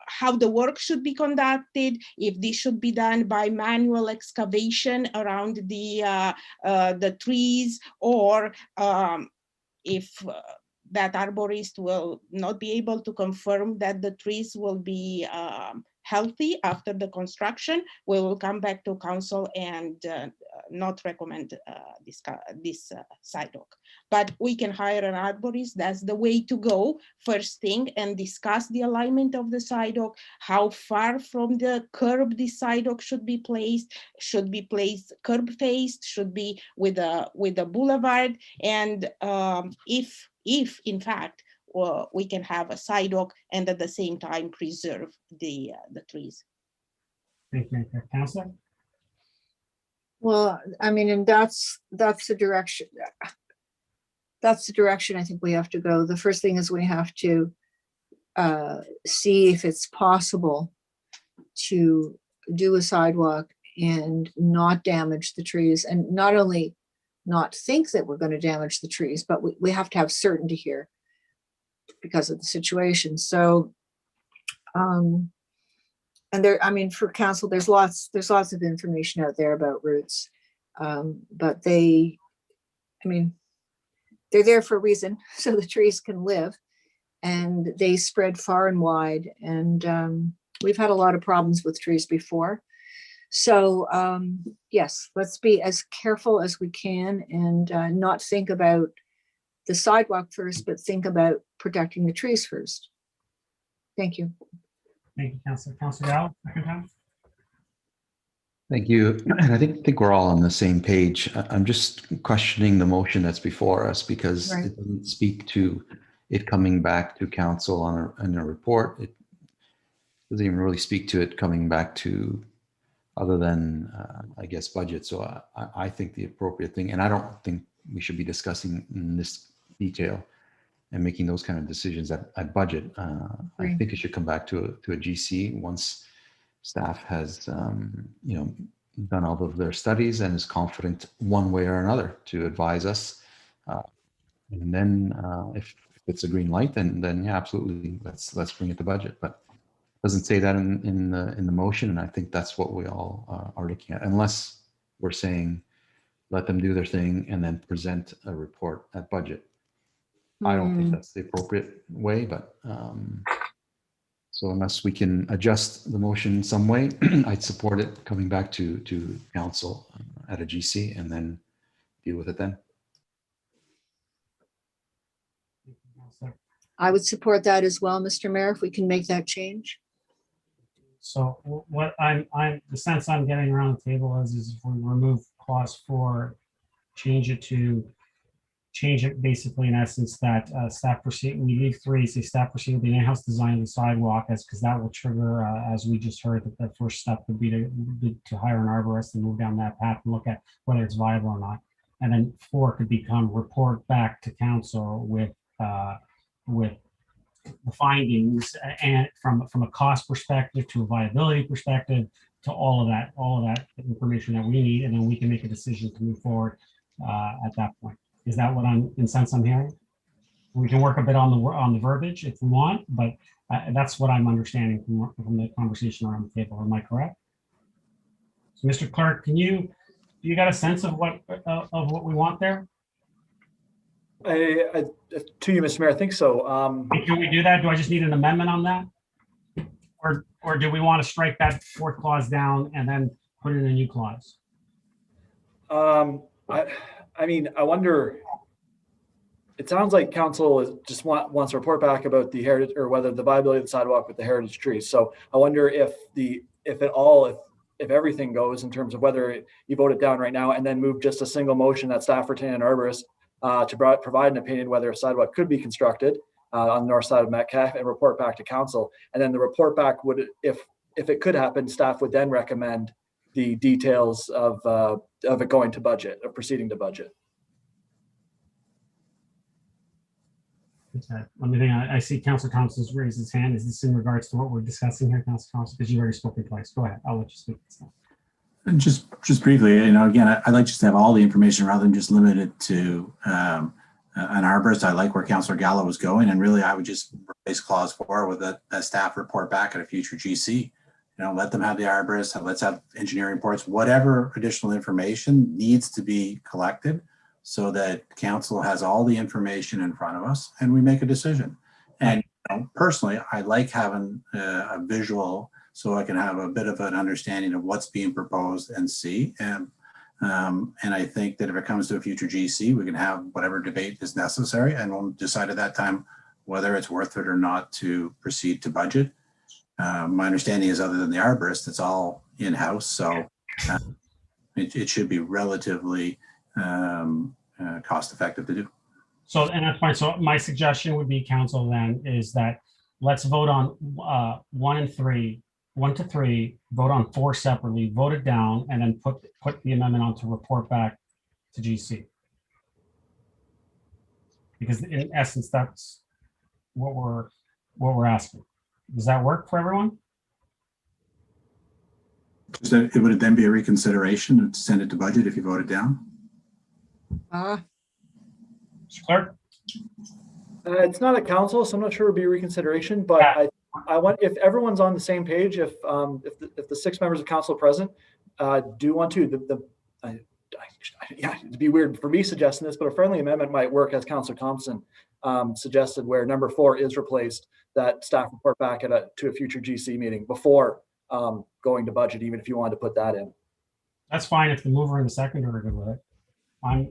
S13: how the work should be conducted, if this should be done by manual excavation around the trees, or if that arborist will not be able to confirm that the trees will be healthy after the construction, we will come back to council and not recommend this sidewalk. But we can hire an arborist. That's the way to go first thing, and discuss the alignment of the sidewalk, how far from the curb the sidewalk should be placed curb faced, should be with a boulevard, and if in fact we can have a sidewalk and at the same time preserve the trees.
S1: Thank you, Councillor.
S3: Well, I mean, and that's the direction. That's the direction I think we have to go. The first thing is we have to see if it's possible to do a sidewalk and not damage the trees, and not only not think that we're going to damage the trees, but we have to have certainty here because of the situation. So, and there, I mean, for council, there's lots of information out there about roots, but I mean, they're there for a reason, so the trees can live, and they spread far and wide. And we've had a lot of problems with trees before. So yes, let's be as careful as we can and not think about the sidewalk first, but think about protecting the trees first. Thank you.
S1: Thank you, Councillor. Councillor Gallo, second time.
S4: Thank you. And I think we're all on the same page. I'm just questioning the motion that's before us because
S3: Right.
S4: it doesn't speak to it coming back to council on a report. It doesn't even really speak to it coming back to other than, I guess, budget. So I think the appropriate thing, and I don't think we should be discussing in this detail and making those kind of decisions at budget. I think it should come back to a GC once staff has, done all of their studies and is confident one way or another to advise us. And then if it's a green light, then yeah, absolutely, let's bring it to budget. But it doesn't say that in the motion, and I think that's what we all are looking at, unless we're saying let them do their thing and then present a report at budget. I don't think that's the appropriate way, but so unless we can adjust the motion in some way, I'd support it coming back to council at a GC and then deal with it then.
S3: I would support that as well, Mr. Mayor, if we can make that change.
S1: So what the sense I'm getting around the table is if we remove clause 4, change it basically in essence that staff proceed, we leave 3, say staff proceed with the in-house design of the sidewalk, because that will trigger, as we just heard, that the first step would be to hire an arborist and move down that path and look at whether it's viable or not. And then 4 could become report back to council with the findings, and from a cost perspective to a viability perspective to all of that information that we need, and then we can make a decision to move forward at that point. Is that what I'm hearing? We can work a bit on the verbiage if we want, but that's what I'm understanding from the conversation around the table. Am I correct? So, Mr. Clerk, do you got a sense of what we want there?
S2: To you, Mr. Mayor, I think so.
S1: Can we do that? Do I just need an amendment on that? Or do we want to strike that 4th clause down and then put in a new clause?
S2: I mean, I wonder, it sounds like council just wants to report back about the heritage, or whether the viability of the sidewalk with the heritage trees. So I wonder if everything goes in terms of whether you vote it down right now and then move just a single motion that staff retain an arborist to provide an opinion whether a sidewalk could be constructed on the north side of Metcalfe and report back to council. And then the report back would, if it could happen, staff would then recommend the details of it going to budget, of proceeding to budget.
S1: Let me think. I see Councillor Thompson's raised his hand. Is this in regards to what we're discussing here, Councillor Thompson? Because you already spoken twice. Go ahead. I'll let you speak.
S8: And just briefly, again, I'd like just to have all the information rather than just limit it to an arborist. I like where Councillor Gallo was going, and really I would just replace clause 4 with a staff report back at a future GC. Let them have the arborist, let's have engineering reports, whatever additional information needs to be collected so that council has all the information in front of us and we make a decision. And personally, I like having a visual so I can have a bit of an understanding of what's being proposed and see. And I think that if it comes to a future GC, we can have whatever debate is necessary, and we'll decide at that time whether it's worth it or not to proceed to budget. My understanding is, other than the arborist, it's all in-house, so it should be relatively cost-effective to do.
S1: So, and that's fine. So my suggestion would be, council, then, is that let's vote on 1 to 3, vote on 4 separately, vote it down, and then put the amendment on to report back to GC. Because in essence, that's what we're asking. Does that work for everyone?
S8: So it would then be a reconsideration to send it to budget if you vote it down?
S1: Mr. Clerk?
S2: It's not a council, so I'm not sure it would be a reconsideration, but I want, if everyone's on the same page, if the 6 members of council present do want to, yeah, it'd be weird for me suggesting this, but a friendly amendment might work, as Councillor Thompson suggested, where number 4 is replaced, that staff report back to a future GC meeting before going to budget, even if you wanted to put that in.
S1: That's fine if the mover and the seconder are good with it.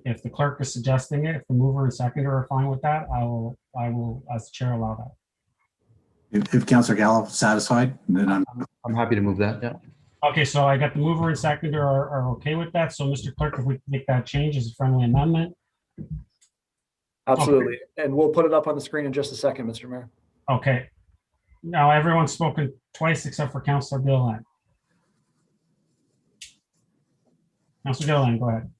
S1: If the clerk is suggesting it, if the mover and seconder are fine with that, I will, as the chair, allow that.
S8: If Councillor Gallo satisfied, then
S4: I'm happy to move that. Yeah.
S1: Okay, so I got the mover and seconder are okay with that. So, Mr. Clerk, if we make that change as a friendly amendment.
S2: Absolutely. Okay. And we'll put it up on the screen in just a second, Mr. Mayor.
S1: Okay. Now everyone's spoken twice except for Councillor Gilliland. Councillor Gilliland, go ahead.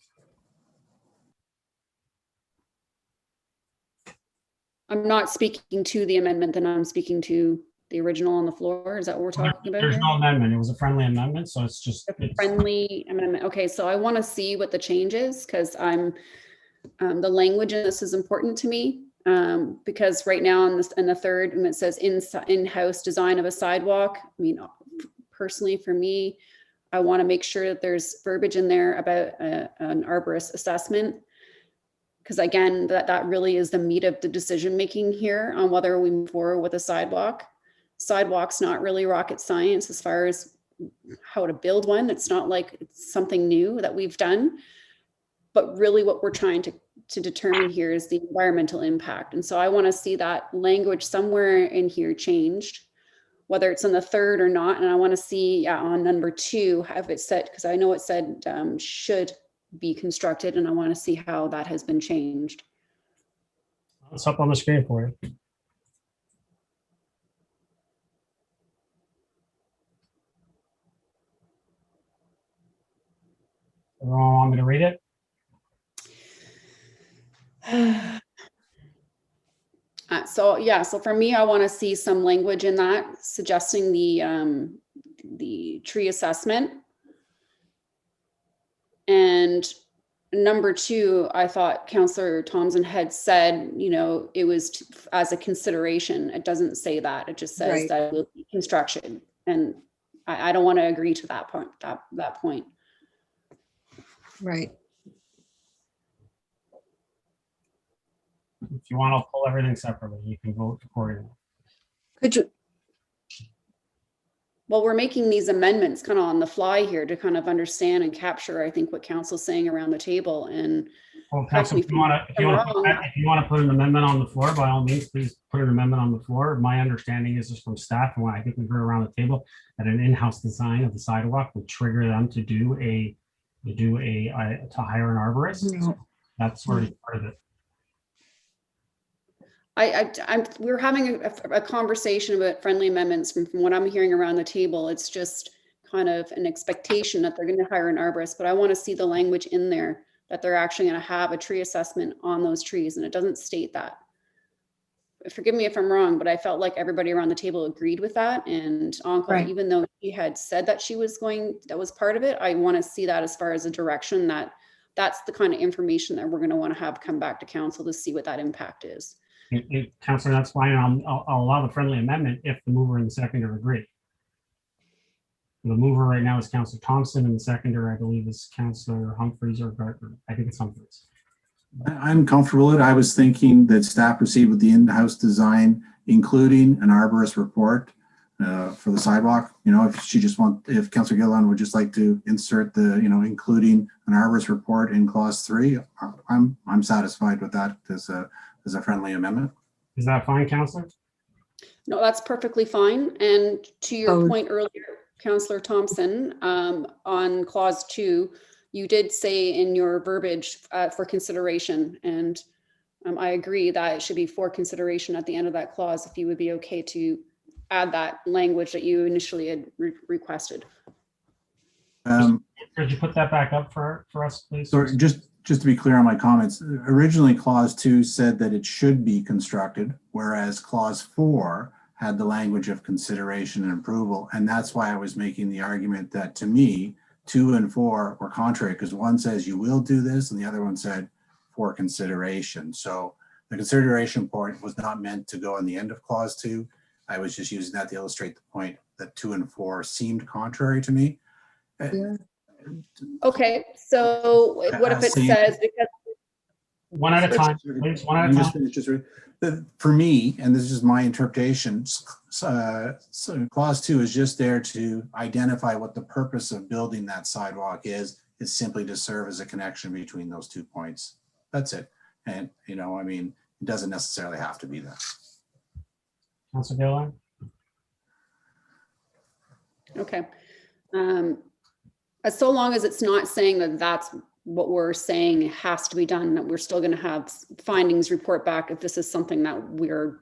S6: I'm not speaking to the amendment, then I'm speaking to the original on the floor. Is that what we're talking about?
S1: There's no amendment. It was a friendly amendment, so it's just
S6: a friendly amendment. Okay, so I want to see what the change is, because I'm the language in this is important to me, because right now in the third, and it says in-house design of a sidewalk. I mean, personally for me, I want to make sure that there's verbiage in there about an arborist assessment. Because again, that really is the meat of the decision making here on whether we move forward with a sidewalk. Sidewalk's not really rocket science as far as how to build one. It's not like it's something new that we've done, but really what we're trying to determine here is the environmental impact. And so I want to see that language somewhere in here changed, whether it's in the third or not. And I want to see on number 2, have it said, because I know it said should be constructed, and I want to see how that has been changed.
S1: It's up on the screen for you. Everyone want me to read it?
S6: So for me, I want to see some language in that suggesting the tree assessment. And number 2, I thought Councillor Thompson had said, you know, it was as a consideration. It doesn't say that. It just says that it will be construction. And I don't want to agree to that point. That point.
S3: Right.
S1: If you want, I'll pull everything separately. You can vote accordingly.
S3: Could you?
S6: Well, we're making these amendments kind of on the fly here to kind of understand and capture, I think, what council's saying around the table. And
S1: well, council, if you want to put an amendment on the floor, by all means, please put an amendment on the floor. My understanding is just from staff, and when I think we heard around the table, that an in-house design of the sidewalk would trigger them to hire an arborist.
S3: No.
S1: So that's already part of it.
S6: we're having a conversation about friendly amendments. From what I'm hearing around the table, it's just kind of an expectation that they're going to hire an arborist, but I want to see the language in there that they're actually going to have a tree assessment on those trees, and it doesn't state that. Forgive me if I'm wrong, but I felt like everybody around the table agreed with that. And Uncle, right, even though she had said that she was going, that was part of it, I want to see that as far as a direction that that's the kind of information that we're going to want to have come back to council to see what that impact is.
S1: Councillor, that's fine. I'll allow the friendly amendment if the mover and the seconder agree. The mover right now is Councillor Thompson, and the seconder, I believe, is Councillor Humphreys or Gardner. I think it's Humphreys.
S8: I'm comfortable with it. I was thinking that staff proceed with the in-house design, including an arborist report, for the sidewalk. You know, if Councillor Gillen would just like to insert the, you know, including an arborist report in clause 3, I'm satisfied with that as a friendly amendment.
S1: Is that fine, Councillor?
S6: No, that's perfectly fine. And to your
S3: Oh.
S6: point earlier, Councillor Thompson, on clause 2, you did say in your verbiage for consideration, and I agree that it should be for consideration at the end of that clause, if you would be okay to add that language that you initially had requested.
S1: Could you put that back up for us, please?
S8: So just to be clear on my comments, originally clause 2 said that it should be constructed, whereas clause 4 had the language of consideration and approval. And that's why I was making the argument that, to me, 2 and 4 were contrary, because one says you will do this and the other one said for consideration. So the consideration part was not meant to go on the end of clause 2. I was just using that to illustrate the point that 2 and 4 seemed contrary to me.
S3: Yeah.
S6: Okay, so what if it says, because
S1: One at a time, please, one at a time.
S8: For me, and this is my interpretation, so clause 2 is just there to identify what the purpose of building that sidewalk is. It's simply to serve as a connection between those 2 points. That's it. And, you know, I mean, it doesn't necessarily have to be that.
S1: Councillor Gillen?
S6: okay. So long as it's not saying that that's what we're saying has to be done, that we're still going to have findings report back if this is something that we're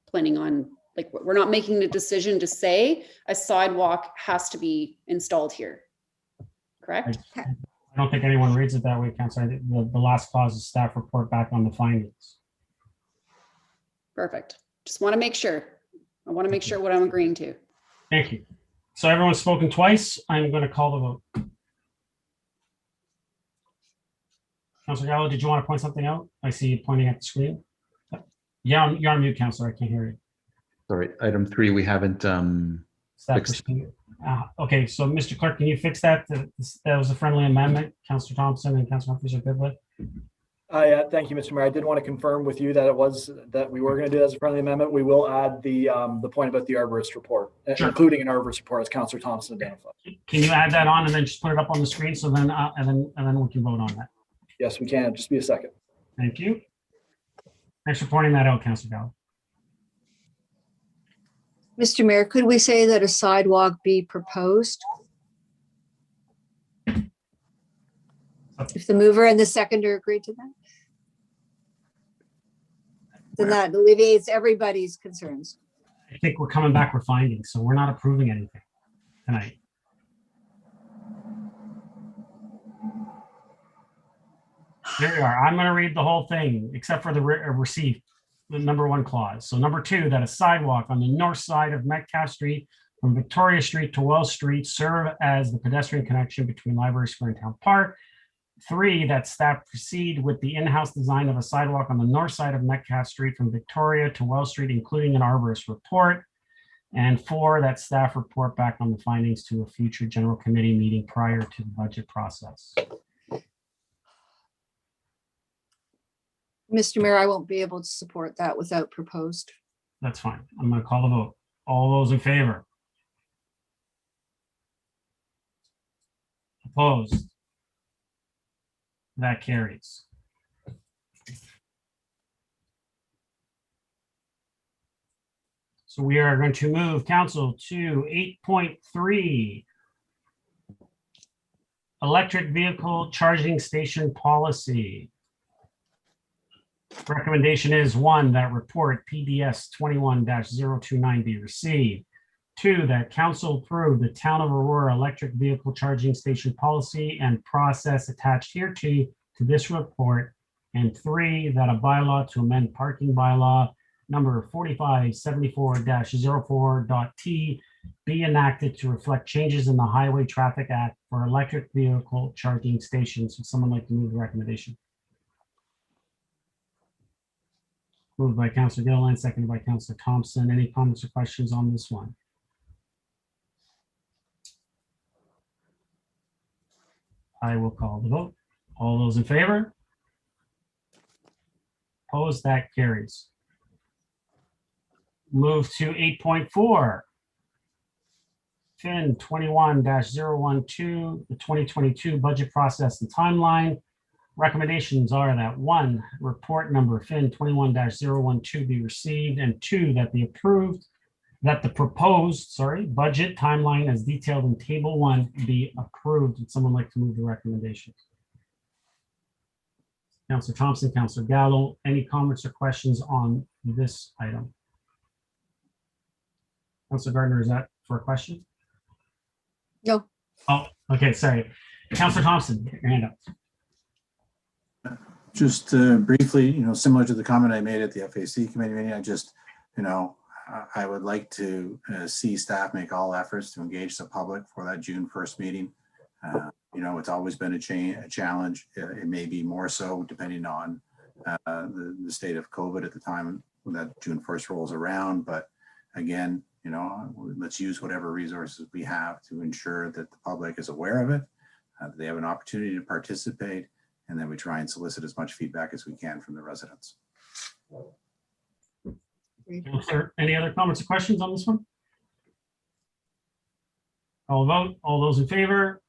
S6: planning on, like we're not making the decision to say a sidewalk has to be installed here. Correct?
S1: I don't think anyone reads it that way, Councillor. I think the last clause is staff report back on the findings.
S6: Perfect. Just want to make sure. I want to make sure what I'm agreeing to.
S1: Thank you. So everyone's spoken twice. I'm going to call the vote. Councillor Gallo, did you want to point something out? I see you pointing at the screen. Yeah, you're on mute, Councillor. I can't hear you.
S4: Sorry, item 3, we haven't
S1: Staff
S4: fixed.
S1: procedure. Okay, so Mr. Clerk, can you fix that? That was a friendly amendment. Councillor Thompson and Councillor Humphries are good with.
S2: Thank you, Mr. Mayor. I did want to confirm with you that we were going to do it as a friendly amendment. We will add the point about the arborist report,
S1: Sure.
S2: including an arborist report, as Councillor Thompson identified.
S1: Can you add that on and then just put it up on the screen so then and then we can vote on that?
S2: Yes, we can. Just be a second.
S1: Thank you. Thanks for pointing that out, Councillor Gallo.
S3: Mr. Mayor, could we say that a sidewalk be proposed? If the mover and the seconder agree to that? Then that alleviates everybody's concerns.
S1: I think we're coming back with findings, so we're not approving anything tonight. There you are. I'm going to read the whole thing, except for the receipt, the number 1 clause. So number 2, that a sidewalk on the north side of Metcalf Street from Victoria Street to Wells Street serve as the pedestrian connection between Library Square and Town Park. 3, that staff proceed with the in-house design of a sidewalk on the north side of Metcalf Street from Victoria to Wells Street, including an arborist report. And 4, that staff report back on the findings to a future general committee meeting prior to the budget process.
S3: Mr. Mayor, I won't be able to support that without proposed.
S1: That's fine. I'm going to call the vote. All those in favor? Opposed? That carries. So we are going to move council to 8.3. Electric vehicle charging station policy. Recommendation is 1, that report PDS 21-029 be received. 2, that council approve the Town of Aurora electric vehicle charging station policy and process attached hereto to this report. And 3, that a bylaw to amend parking bylaw number 4574-04.t be enacted to reflect changes in the Highway Traffic Act for electric vehicle charging stations. Would someone like to move the recommendation? Moved by Councillor Gilliland, seconded by Councillor Thompson. Any comments or questions on this one? I will call the vote. All those in favor? Opposed? That carries. Move to 8.4. FIN 21-012, the 2022 budget process and timeline. Recommendations are that 1, report number FIN 21-012 be received, and 2, that the proposed budget timeline as detailed in table 1 be approved. Would someone like to move the recommendations? Councillor Thompson, Councillor Gallo, any comments or questions on this item? Councillor Gardner, is that for a question?
S3: No.
S1: Oh, okay, sorry. Councillor Thompson, get your hand up.
S8: Just briefly, similar to the comment I made at the FAC committee meeting, I would like to see staff make all efforts to engage the public for that June 1st meeting. It's always been a challenge. It may be more so depending on the state of COVID at the time when that June 1st rolls around. But again, let's use whatever resources we have to ensure that the public is aware of it, that they have an opportunity to participate, and then we try and solicit as much feedback as we can from the residents.
S1: Councillor, any other comments or questions on this one? I'll vote. All those in favor?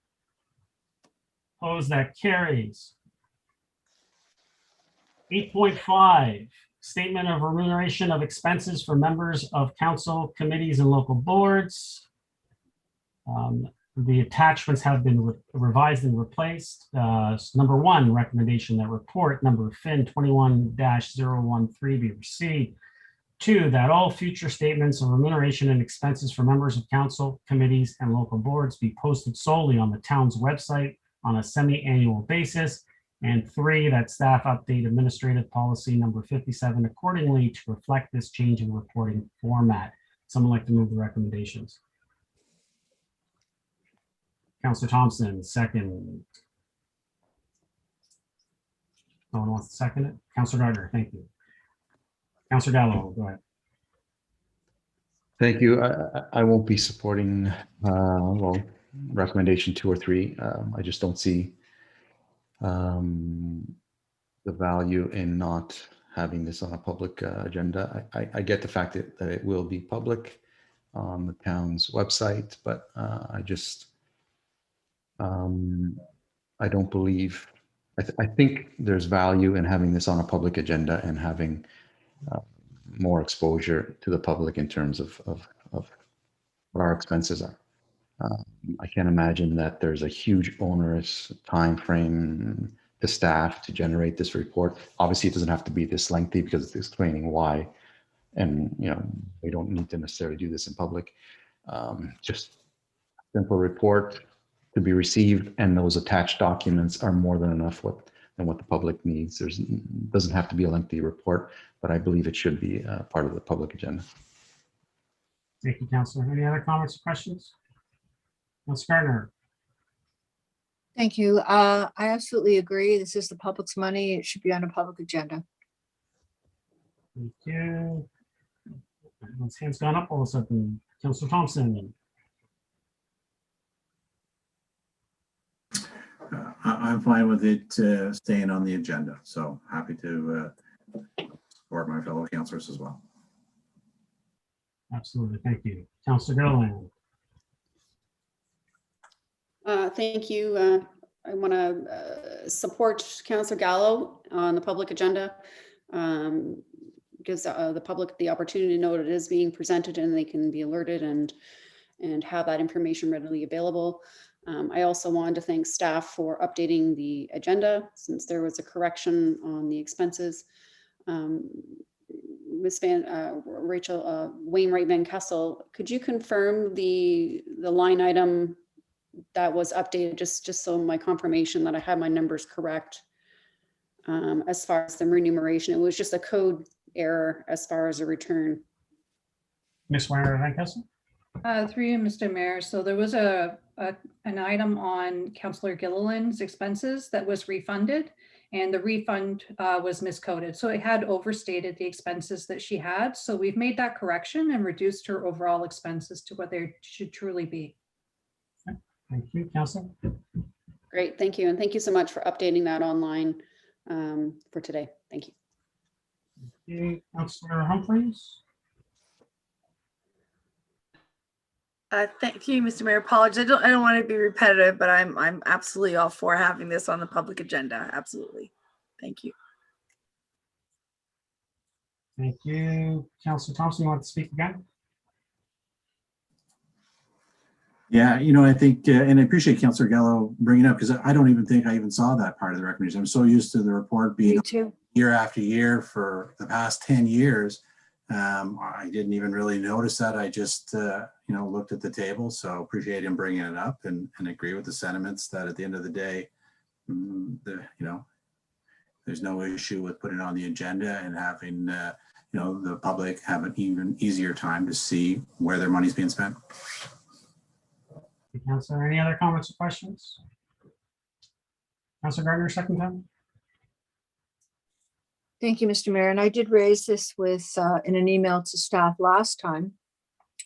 S1: Opposed? That carries. 8.5, statement of remuneration of expenses for members of council, committees, and local boards. The attachments have been revised and replaced. Number 1, recommendation that report number FIN 21-013 be received. 2, that all future statements of remuneration and expenses for members of council, committees, and local boards be posted solely on the town's website on a semi-annual basis. And 3, that staff update administrative policy number 57 accordingly to reflect this change in reporting format. Someone like to move the recommendations? Councillor Thompson, second. No one wants to second it? Councillor Gardner, thank you. Councillor Gallo, go ahead.
S4: Thank you. I won't be supporting, recommendation 2 or 3. I just don't see the value in not having this on a public agenda. I get the fact that it will be public on the town's website, but I don't believe, I think there's value in having this on a public agenda and having more exposure to the public in terms of what our expenses are. I can't imagine that there's a huge onerous time frame to staff to generate this report. Obviously, it doesn't have to be this lengthy because it's explaining why, and we don't need to necessarily do this in public. Just a simple report to be received, and those attached documents are more than enough than what the public needs. It doesn't have to be a lengthy report, but I believe it should be part of the public agenda.
S1: Thank you, Councillor. Any other comments or questions? Councillor Gardner.
S3: Thank you. I absolutely agree. This is the public's money. It should be on a public agenda.
S1: Thank you. Everyone's hand's gone up all of a sudden. Councillor Thompson.
S8: I'm fine with it staying on the agenda, so happy to support my fellow councillors as well.
S1: Absolutely, thank you. Councillor Gilliland.
S6: Thank you. I want to support Councillor Gallo on the public agenda. Gives the public the opportunity to know what it is being presented, and they can be alerted and have that information readily available. I also wanted to thank staff for updating the agenda since there was a correction on the expenses. Ms. Rachel Wainwright Van Kessel, could you confirm the line item that was updated, just so my confirmation that I have my numbers correct as far as the remuneration? It was just a code error as far as a return.
S1: Ms. Wainwright Van Kessel.
S14: Through you, Mr. Mayor. So there was an item on Councillor Gilliland's expenses that was refunded, and the refund was miscoded. So it had overstated the expenses that she had. So we've made that correction and reduced her overall expenses to what they should truly be.
S1: Okay. Thank you, Councillor.
S6: Great, thank you. And thank you so much for updating that online for today. Thank you.
S1: Okay, Councillor Humphreys.
S7: Thank you, Mr. Mayor. Apologies. I don't want to be repetitive, but I'm absolutely all for having this on the public agenda. Absolutely. Thank you.
S1: Thank you. Councillor Thompson, you want to speak again?
S8: Yeah, I think, and I appreciate Councillor Gallo bringing it up because I don't even think I even saw that part of the recommendation. I'm so used to the report being
S3: Me too.
S8: year after year for the past 10 years. I didn't even really notice that. I just, looked at the table. So appreciate him bringing it up and agree with the sentiments that at the end of the day, there's no issue with putting it on the agenda and having, the public have an even easier time to see where their money's being spent.
S1: Councillor, any other comments or questions? Councillor Gardner, second time.
S3: Thank you, Mr. Mayor. And I did raise this in an email to staff last time.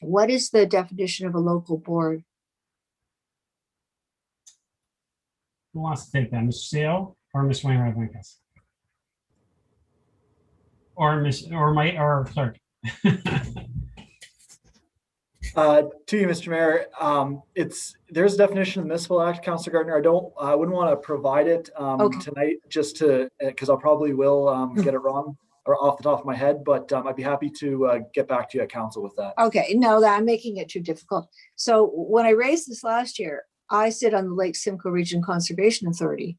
S3: What is the definition of a local board?
S1: Who wants to take that, Mr. Seo or Ms. Wainwright Vincas? Or clerk?
S2: To you, Mr. Mayor, there's a definition of the municipal act, Councillor Gardner. I wouldn't want to provide it tonight just because I'll probably will get it wrong or off the top of my head, but I'd be happy to get back to you at council with that.
S3: Okay, no, I'm making it too difficult. So when I raised this last year, I sit on the Lake Simcoe Region Conservation Authority.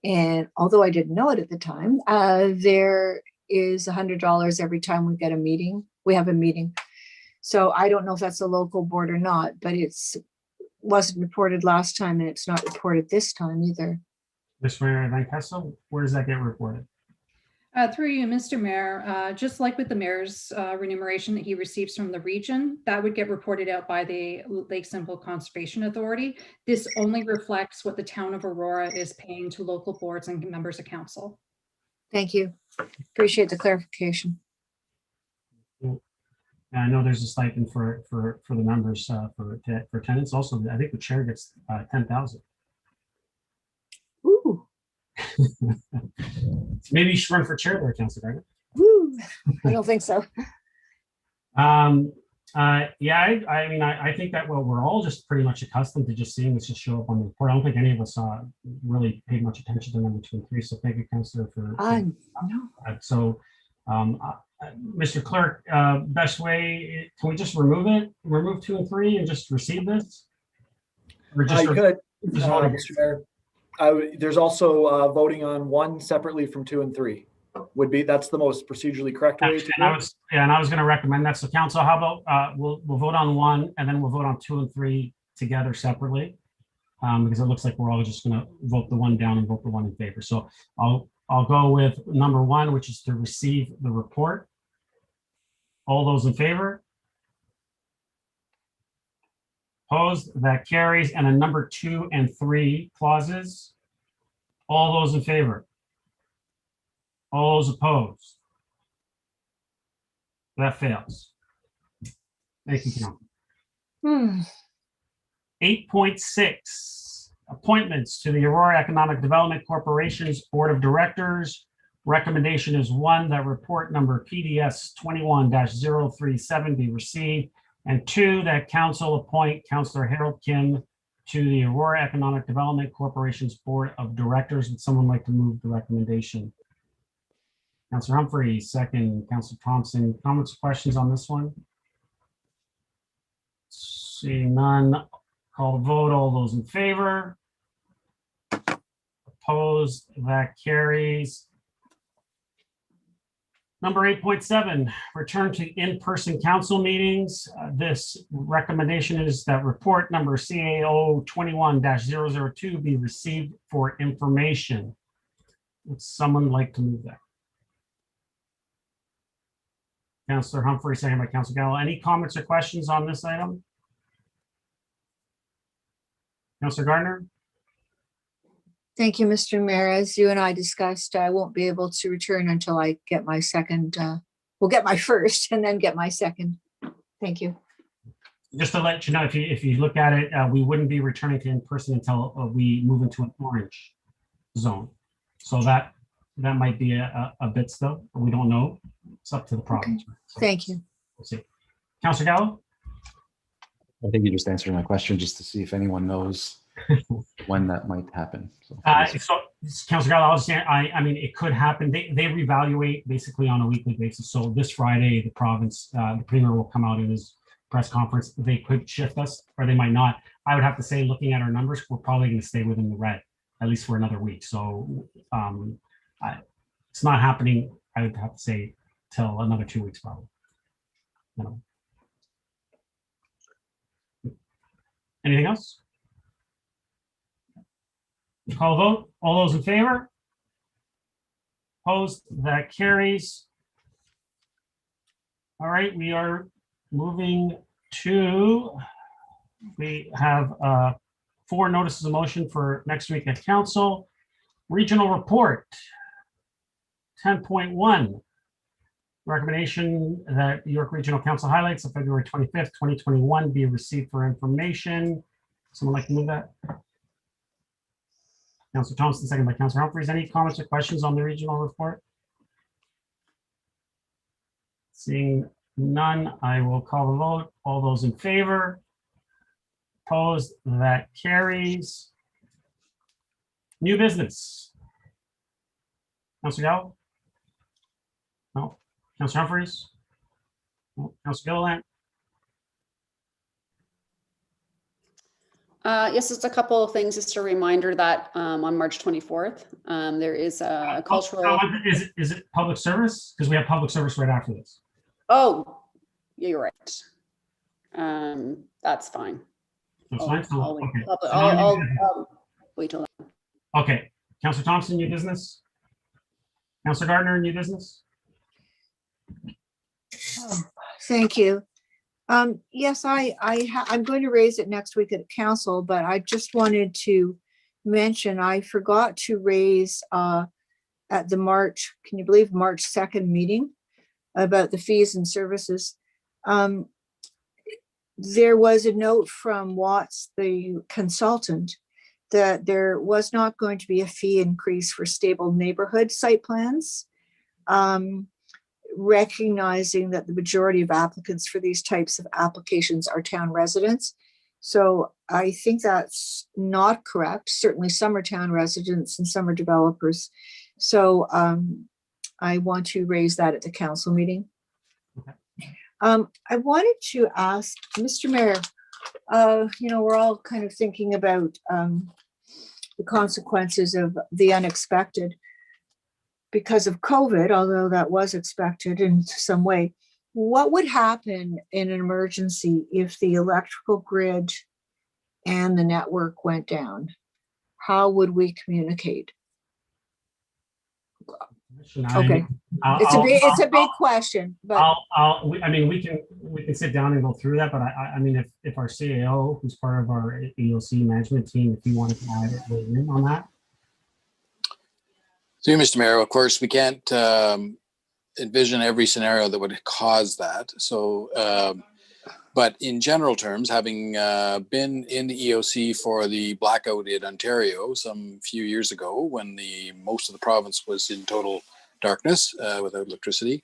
S3: And although I didn't know it at the time, there is $100 every time we get a meeting. We have a meeting. So I don't know if that's a local board or not, but wasn't reported last time and it's not reported this time either.
S1: Ms. Wainwright Vincas, where does that get reported?
S14: Through you, Mr. Mayor, just like with the mayor's remuneration that he receives from the region, that would get reported out by the Lake Simcoe Conservation Authority. This only reflects what the town of Aurora is paying to local boards and members of council.
S3: Thank you. Appreciate the clarification.
S1: I know there's a stipend for the members for attendance. Also, I think the chair gets 10,000.
S3: Ooh.
S1: Maybe you should run for chair there, Councillor Gardner.
S3: Woo. I don't think so.
S1: Yeah, I mean, I think that we're all just pretty much accustomed to just seeing this just show up on the report. I don't think any of us really paid much attention to number 2 and 3. So thank you, Councillor, for
S3: no.
S1: So, Mr. Clerk, best way, can we just remove 2 and 3 and just receive this? Or just,
S2: Mr. Mayor. There's also voting on 1 separately from 2 and 3. That's the most procedurally correct way to do it.
S1: And I was going to recommend that. So council, how about we'll vote on 1 and then we'll vote on 2 and 3 together separately, because it looks like we're all just going to vote the 1 down and vote the 1 in favor. So I'll go with number 1, which is to receive the report. All those in favor? Opposed? That carries. And then number 2 and 3 clauses. All those in favor? All those opposed? That fails. Thank you, Council. 8.6, appointments to the Aurora Economic Development Corporation's Board of Directors. Recommendation is 1, that report number PDS 21-037 be received, and 2, that council appoint Councillor Harold Kim to the Aurora Economic Development Corporation's Board of Directors. Would someone like to move the recommendation? Councillor Humphrey, second. Councillor Thompson, comments or questions on this one? Seeing none, call the vote. All those in favor? Opposed? That carries. Number 8.7, return to in-person council meetings. This recommendation is that report number CAO 21-002 be received for information. Would someone like to move that? Councillor Humphrey, second by Councillor Gallo. Any comments or questions on this item? Councillor Gardner?
S3: Thank you, Mr. Mayor. As you and I discussed, I won't be able to return until I get my second, we'll get my first and then get my second. Thank you.
S1: Just to let you know, if you look at it, we wouldn't be returning to in-person until we move into an orange zone. So that might be a bit still, but we don't know. It's up to the province.
S3: Okay. So thank you.
S1: We'll see. Councillor Gallo?
S4: I think you just answered my question just to see if anyone knows when that might happen. So,
S1: So, Councilor Gallo, I'll just say, I mean, it could happen. They reevaluate basically on a weekly basis. So this Friday, the province, the premier will come out in his press conference. They could shift us, or they might not. I would have to say, looking at our numbers, we're probably going to stay within the red, at least for another week. So it's not happening, I would have to say, till another 2 weeks probably. You know. Anything else? Call a vote. All those in favor? Opposed? That carries. All right, we are moving to, we have 4 notices of motion for next week at council. Regional report 10.1. Recommendation that York Regional Council highlights of February 25th, 2021 be received for information. Someone like to move that? Councillor Thompson, second by Councillor Humphries. Any comments or questions on the regional report? Seeing none, I will call the vote. All those in favor? Opposed? That carries. New business. Councillor Gallo? No. Councillor Humphries? No. Councillor Gilliland?
S6: Yes, just a couple of things. Just a reminder that on March 24th, there is a cultural.
S1: Is it public service? Because we have public service right after this.
S6: Oh, yeah, you're right. That's fine.
S1: That's fine. So,
S6: I'll
S1: okay.
S6: I'll wait till then.
S1: Okay. Councillor Thompson, new business? Councillor Gardner, new business?
S3: Thank you. Yes, I'm going to raise it next week at council, but I just wanted to mention, I forgot to raise at the March, can you believe March 2nd meeting about the fees and services. There was a note from Watts, the consultant, that there was not going to be a fee increase for stable neighborhood site plans. Recognizing that the majority of applicants for these types of applications are town residents. So I think that's not correct. Certainly some are town residents and some are developers. So I want to raise that at the council meeting. I wanted to ask Mr. Mayor, you know, we're all kind of thinking about the consequences of the unexpected because of COVID, although that was expected in some way. What would happen in an emergency if the electrical grid and the network went down? How would we communicate? Okay, it's a big question, but
S1: I mean, we can sit down and go through that, but I mean, if our CAO, who's part of our EOC management team, if you wanted to add in on that.
S9: So, Mr. Mayor, of course, we can't envision every scenario that would cause that. So, but in general terms, having been in the EOC for the blackout in Ontario some few years ago, when most of the province was in total darkness without electricity,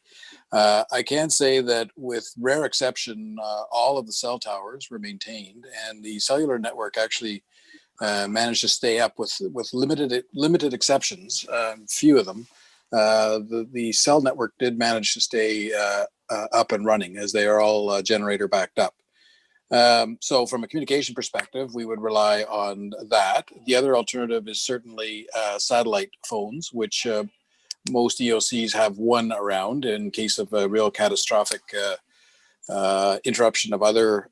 S9: I can say that with rare exception, all of the cell towers were maintained, and the cellular network actually managed to stay up with limited exceptions, few of them. The cell network did manage to stay up and running, as they are all generator backed up. So from a communication perspective, we would rely on that. The other alternative is certainly satellite phones, which most EOCs have one around in case of a real catastrophic interruption of other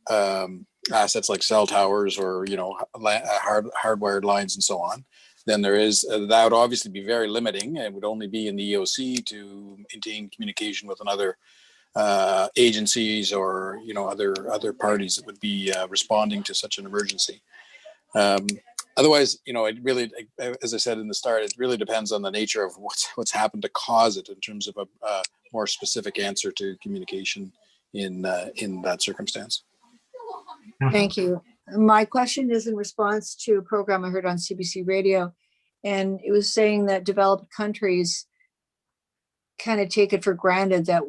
S9: assets like cell towers or, you know, hardwired lines and so on. Then there is, that would obviously be very limiting and would only be in the EOC to maintain communication with another agencies or, you know, other parties that would be responding to such an emergency. Otherwise, you know, it really, as I said in the start, it really depends on the nature of what's happened to cause it in terms of a more specific answer to communication in that circumstance.
S3: thank you. My question is in response to a program I heard on CBC radio, and it was saying that developed countries kind of take it for granted that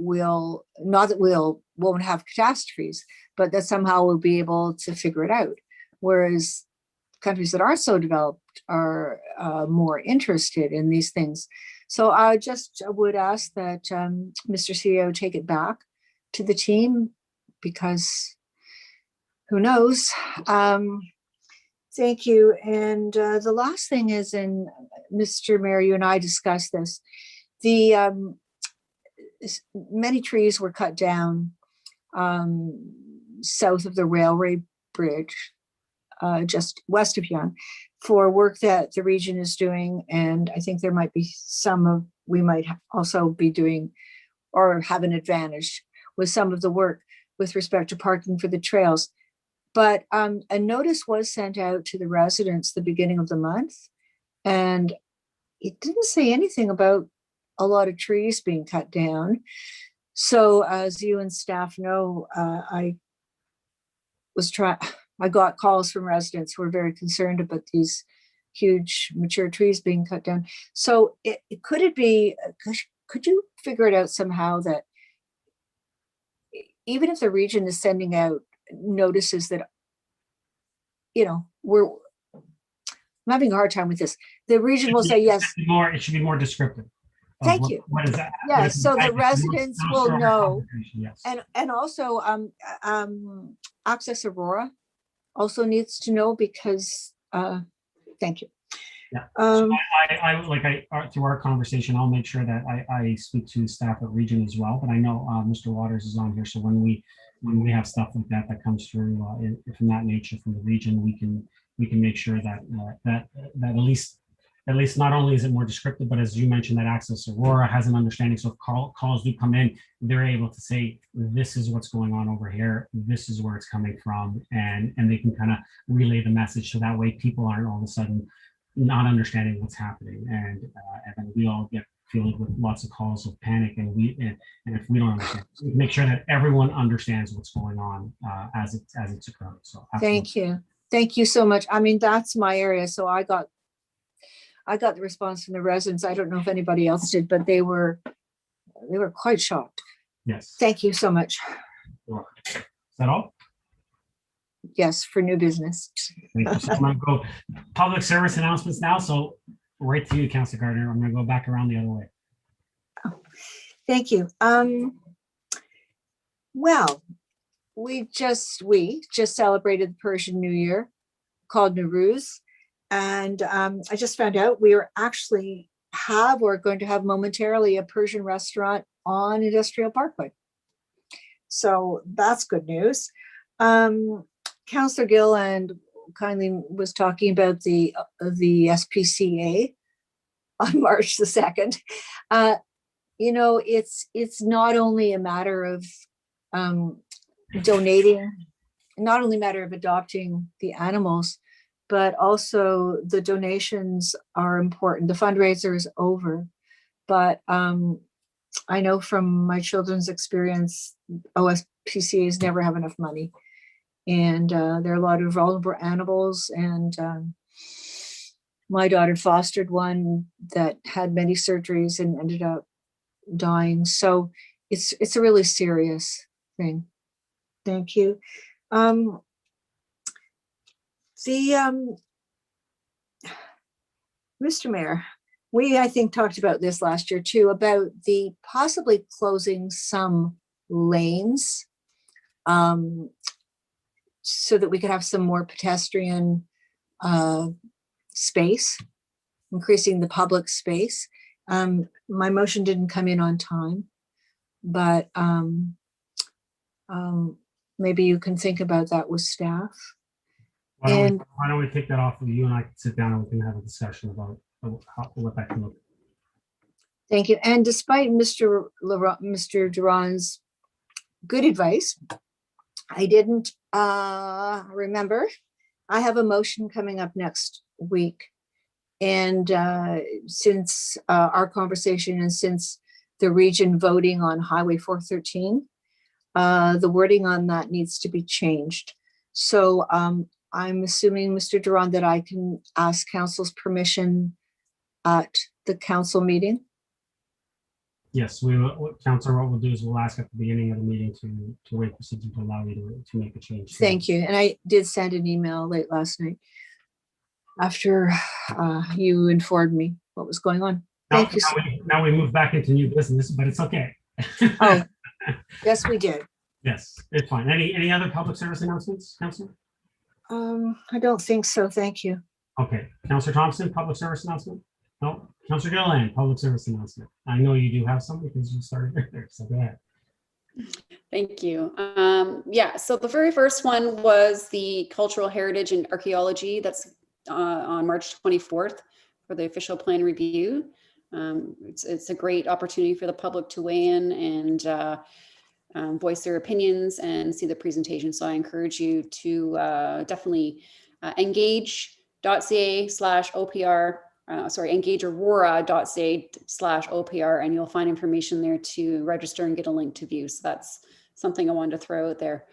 S3: not that won't have catastrophes, but that somehow we'll be able to figure it out. Whereas countries that aren't so developed are more interested in these things. So I would ask that Mr. CEO take it back to the team, because who knows? Thank you. And the last thing is, and Mr. Mayor, you and I discussed this, many trees were cut down south of the railway bridge, just west of Yonge, for work that the region is doing. And I think there might be we might also be doing or have an advantage with some of the work with respect to parking for the trails. But a notice was sent out to the residents the beginning of the month, and it didn't say anything about a lot of trees being cut down. So as you and staff know, I got calls from residents who were very concerned about these huge mature trees being cut down. So could you figure it out somehow that even if the region is sending out notices that, I'm having a hard time with this. The region will say, yes.
S1: It should be more descriptive.
S3: Thank you.
S1: What is that?
S3: Yes, so the residents will know.
S1: Yes.
S3: And also Access Aurora also needs to know, because thank you.
S1: Yeah. So through our conversation, I'll make sure that I speak to staff at region as well. But I know Mr. Waters is on here, so when we have stuff like that comes through from that nature from the region, we can make sure that at least not only is it more descriptive, but as you mentioned, that Access Aurora has an understanding. So if calls do come in, they're able to say, this is what's going on over here, this is where it's coming from, and they can kind of relay the message, so that way people aren't all of a sudden not understanding what's happening, and then we all get filled with lots of calls of panic, and if we don't understand, we make sure that everyone understands what's going on as it's occurring. So absolutely.
S3: Thank you so much. I mean, that's my area, so I got the response from the residents. I don't know if anybody else did, but they were quite shocked.
S1: Yes.
S3: Thank you so much.
S1: Is that all?
S3: Yes, for new business.
S1: Thank you. So I'm going to go public service announcements now. So right to you, Councillor Gardner. I'm going to go back around the other way.
S3: Thank you. Well, we just celebrated the Persian New Year, called Nowruz. And I just found out we are actually going to have momentarily a Persian restaurant on Industrial Parkway. So that's good news. Councillor Gilland kindly was talking about the SPCA on March the 2nd. It's not only a matter of donating, not only a matter of adopting the animals, but also the donations are important. The fundraiser is over, but I know from my children's experience, OSPCAs never have enough money. And there are a lot of vulnerable animals, and my daughter fostered one that had many surgeries and ended up dying. So it's a really serious thing. Thank you. Mr. Mayor, I think talked about this last year too, about the possibly closing some lanes so that we could have some more pedestrian space, increasing the public space. My motion didn't come in on time, but maybe you can think about that with staff.
S1: Why don't we take that off of you, and I can sit down and we can have a discussion about what that can look like.
S3: Thank you. And despite Mr. Duran's good advice, I didn't remember. I have a motion coming up next week. And since our conversation and since the region voting on Highway 413, the wording on that needs to be changed. So I'm assuming, Mr. Duran, that I can ask council's permission at the council meeting.
S1: Yes, we will, Counselor, what we'll do is we'll ask at the beginning of the meeting to waive procedure to allow you to make a change.
S3: Thank you. And I did send an email late last night after you informed me what was going on. Thank you.
S1: Now we move back into new business, but it's okay.
S3: Oh, yes, we did.
S1: Yes, it's fine. Any other public service announcements, Counselor?
S3: I don't think so. Thank you.
S1: Okay, Counselor Thompson, public service announcement? No, Counselor Gilliland, public service announcement. I know you do have some because you started there, so go ahead.
S6: Thank you. Yeah, so the very first one was the Cultural Heritage and Archaeology. That's on March 24th for the official plan review. It's a great opportunity for the public to weigh in and voice their opinions and see the presentation. So I encourage you to definitely engage.ca/OPR, engageaurora.ca/OPR, and you'll find information there to register and get a link to view. So that's something I wanted to throw out there.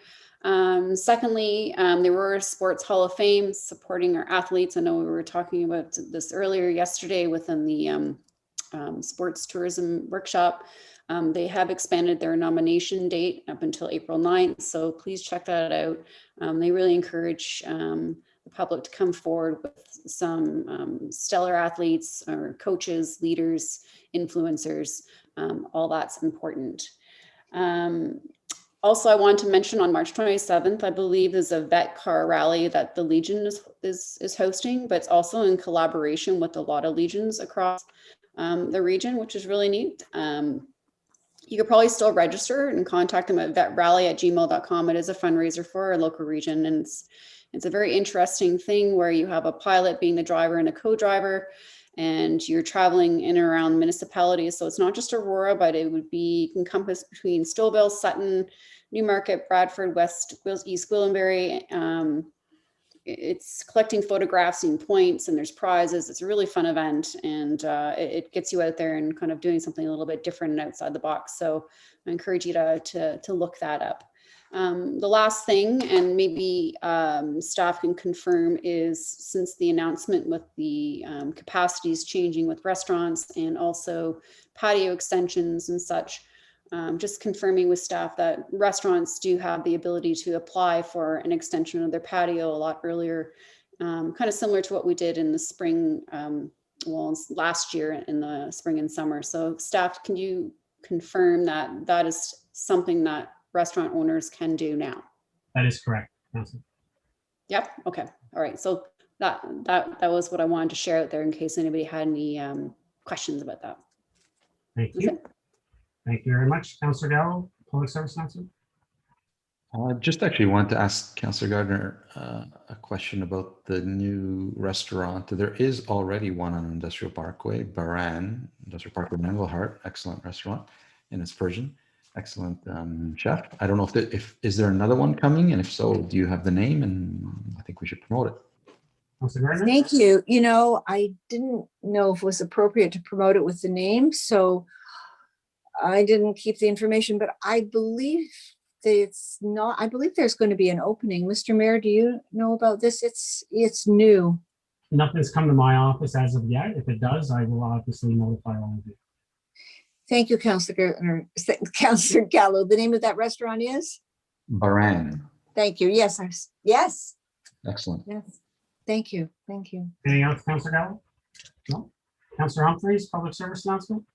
S6: Secondly, the Aurora Sports Hall of Fame supporting our athletes. I know we were talking about this earlier yesterday within the sports tourism workshop. They have expanded their nomination date up until April 9th, so please check that out. They really encourage the public to come forward with some stellar athletes or coaches, leaders, influencers. All that's important. Also, I want to mention on March 27th, I believe there's a vet car rally that the Legion is hosting, but it's also in collaboration with a lot of legions across the region, which is really neat. You could probably still register and contact them at vetrally@gmail.com. It is a fundraiser for our local region, and it's a very interesting thing where you have a pilot being the driver and a co-driver, and you're traveling in and around municipalities. So it's not just Aurora, but it would be encompassed between Stouffville, Sutton, Newmarket, Bradford, East Gwillimbury. It's collecting photographs and points, and there's prizes. It's a really fun event, and it gets you out there and kind of doing something a little bit different and outside the box. So I encourage you to look that up. The last thing, and maybe staff can confirm, is since the announcement with the capacities changing with restaurants and also patio extensions and such, just confirming with staff that restaurants do have the ability to apply for an extension of their patio a lot earlier, kind of similar to what we did in the spring, last year in the spring and summer. So staff, can you confirm that that is something that restaurant owners can do now?
S1: That is correct, Councilor.
S6: Yep. Okay. All right. So that was what I wanted to share out there in case anybody had any questions about that.
S1: Thank you. Thank you very much. Councilor Gallo, public service announcement.
S4: Just actually wanted to ask Councilor Gardner a question about the new restaurant. There is already one on Industrial Parkway, Baran, Industrial Parkway, Engelhart, excellent restaurant, and it's Persian. Excellent chef. I don't know if is there another one coming, and if so, do you have the name? And I think we should promote it.
S3: Thank you. You know, I didn't know if it was appropriate to promote it with the name, so I didn't keep the information, but I believe it's not. I believe there's going to be an opening. Mr. Mayor, do you know about this? It's new.
S1: Nothing's come to my office as of yet. If it does, I will obviously notify all of you.
S3: Thank you, Councilor Gallo. The name of that restaurant is?
S4: Baran.
S3: Thank you. Yes. Yes.
S4: Excellent.
S3: Yes. Thank you. Thank you.
S1: Anything else, Councilor Gallo? No. Councilor Humphreys, public service announcement.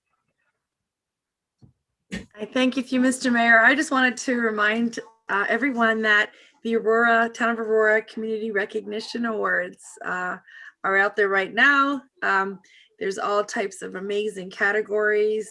S7: I thank you, Mr. Mayor. I just wanted to remind everyone that the Town of Aurora Community Recognition Awards are out there right now. There's all types of amazing categories,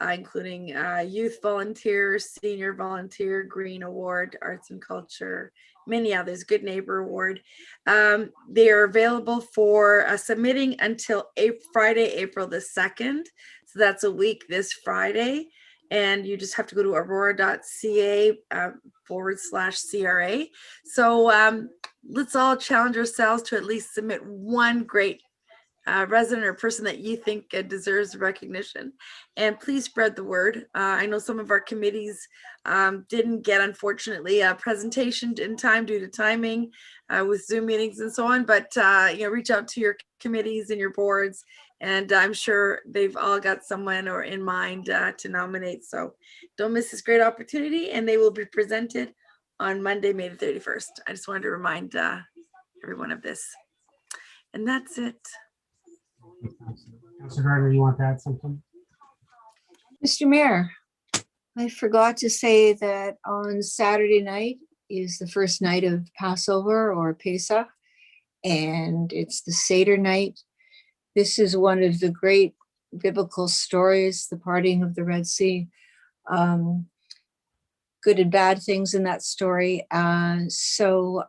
S7: including youth volunteer, senior volunteer, green award, arts and culture, many others, good neighbor award. They are available for submitting until Friday, April the 2nd. So that's a week this Friday. And you just have to go to aurora.ca/CRA. So let's all challenge ourselves to at least submit one great resident or person that you think deserves recognition. And please spread the word. I know some of our committees didn't get, unfortunately, a presentation in time due to timing with Zoom meetings and so on, but reach out to your committees and your boards, and I'm sure they've all got someone or in mind to nominate. So don't miss this great opportunity, and they will be presented on Monday, May the 31st. I just wanted to remind everyone of this. And that's it.
S1: Councillor Gardner, you want to add something?
S3: Mr. Mayor, I forgot to say that on Saturday night is the first night of Passover or Pesach, and it's the Seder night. This is one of the great biblical stories, the parting of the Red Sea. Good and bad things in that story. Also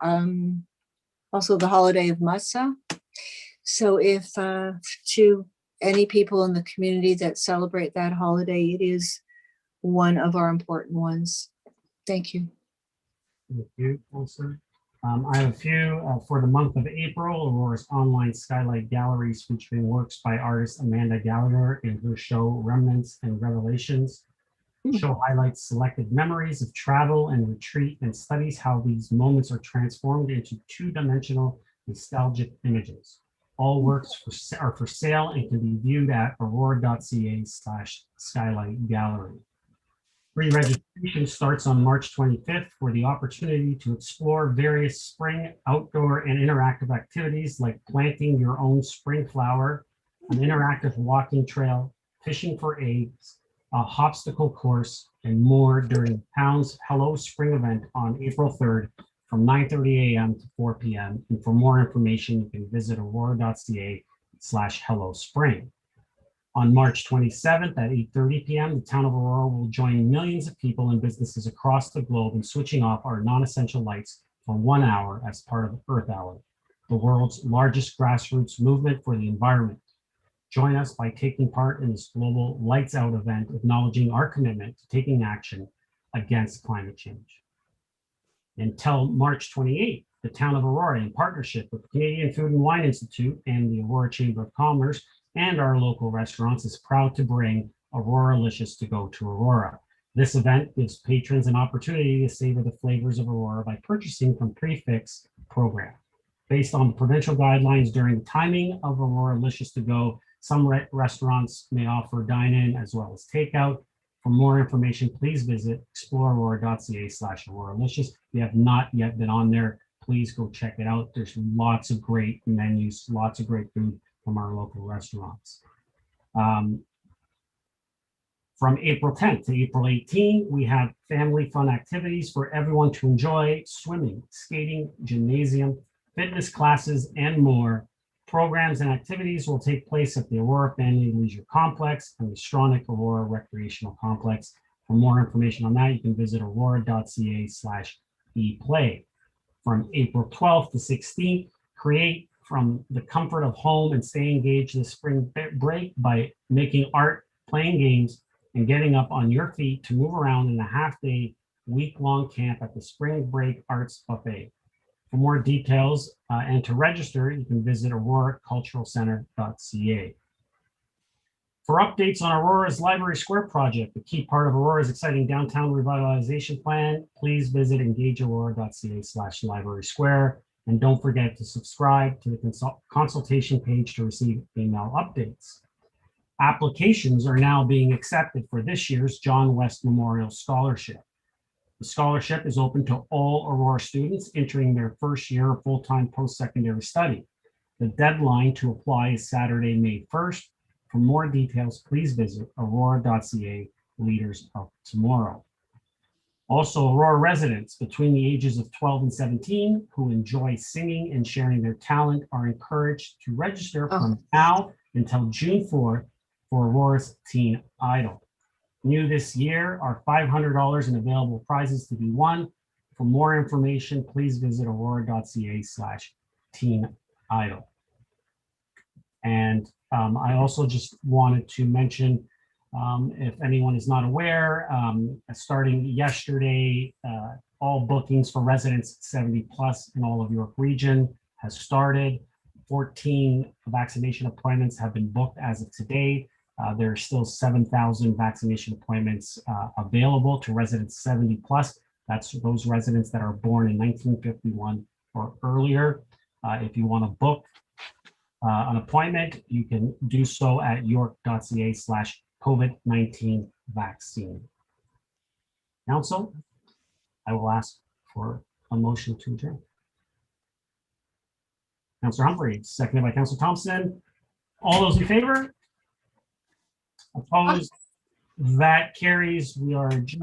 S3: the holiday of Matzah. So if to any people in the community that celebrate that holiday, it is one of our important ones. Thank you.
S1: Thank you, Councillor. I have a few for the month of April. Aurora's online skylight galleries featuring works by artist Amanda Gallagher in her show Remnants and Revelations. The show highlights selected memories of travel and retreat and studies how these moments are transformed into two-dimensional nostalgic images. All works are for sale and can be viewed at aurora.ca/skylight gallery. Free registration starts on March 25th for the opportunity to explore various spring outdoor and interactive activities like planting your own spring flower, an interactive walking trail, fishing for eggs, a hopsicle course, and more during the town's Hello Spring event on April 3rd from 9:30 a.m. to 4 p.m. And for more information, you can visit aurora.ca/Hello Spring. On March 27th at 8:30 p.m., the town of Aurora will join millions of people and businesses across the globe in switching off our non-essential lights for 1 hour as part of Earth Hour, the world's largest grassroots movement for the environment. Join us by taking part in this global Lights Out event, acknowledging our commitment to taking action against climate change. Until March 28th, the town of Aurora, in partnership with the Canadian Food and Wine Institute and the Aurora Chamber of Commerce and our local restaurants, is proud to bring Aurora-licious to go to Aurora. This event gives patrons an opportunity to savor the flavors of Aurora by purchasing from Prefix program. Based on the provincial guidelines during the timing of Aurora-licious to go, some restaurants may offer dine-in as well as takeout. For more information, please visit exploreaurora.ca/aurora-licious. If you have not yet been on there, please go check it out. There's lots of great menus, lots of great food from our local restaurants. From April 10th to April 18th, we have family fun activities for everyone to enjoy: swimming, skating, gymnasium, fitness classes, and more. Programs and activities will take place at the Aurora Family Leisure Complex and the Stronach Aurora Recreational Complex. For more information on that, you can visit aurora.ca/eplay. From April 12th to 16th, create from the comfort of home and stay engaged this spring break by making art, playing games, and getting up on your feet to move around in a half-day, week-long camp at the Spring Break Arts Buffet. For more details and to register, you can visit auroraculturalcenter.ca. For updates on Aurora's Library Square project, the key part of Aurora's exciting downtown revitalization plan, please visit engageaurora.ca/library square. And don't forget to subscribe to the consultation page to receive email updates. Applications are now being accepted for this year's John West Memorial Scholarship. The scholarship is open to all Aurora students entering their first year of full-time post-secondary study. The deadline to apply is Saturday, May 1st. For more details, please visit aurora.ca Leaders of Tomorrow. Also, Aurora residents between the ages of 12 and 17 who enjoy singing and sharing their talent are encouraged to register from now until June 4th for Aurora's Teen Idol. New this year are $500 in available prizes to be won. For more information, please visit aurora.ca/teen idol. And I also just wanted to mention, if anyone is not aware, starting yesterday, all bookings for residents 70 plus in all of York Region has started. 14 vaccination appointments have been booked as of today. There are still 7,000 vaccination appointments available to residents 70 plus. That's those residents that are born in 1951 or earlier. If you want to book an appointment, you can do so at york.ca/COVID-19 vaccine. Council, I will ask for a motion to adjourn. Councillor Humphrey, seconded by Councillor Thompson. All those in favor? Opposed? That carries. We are adjourned.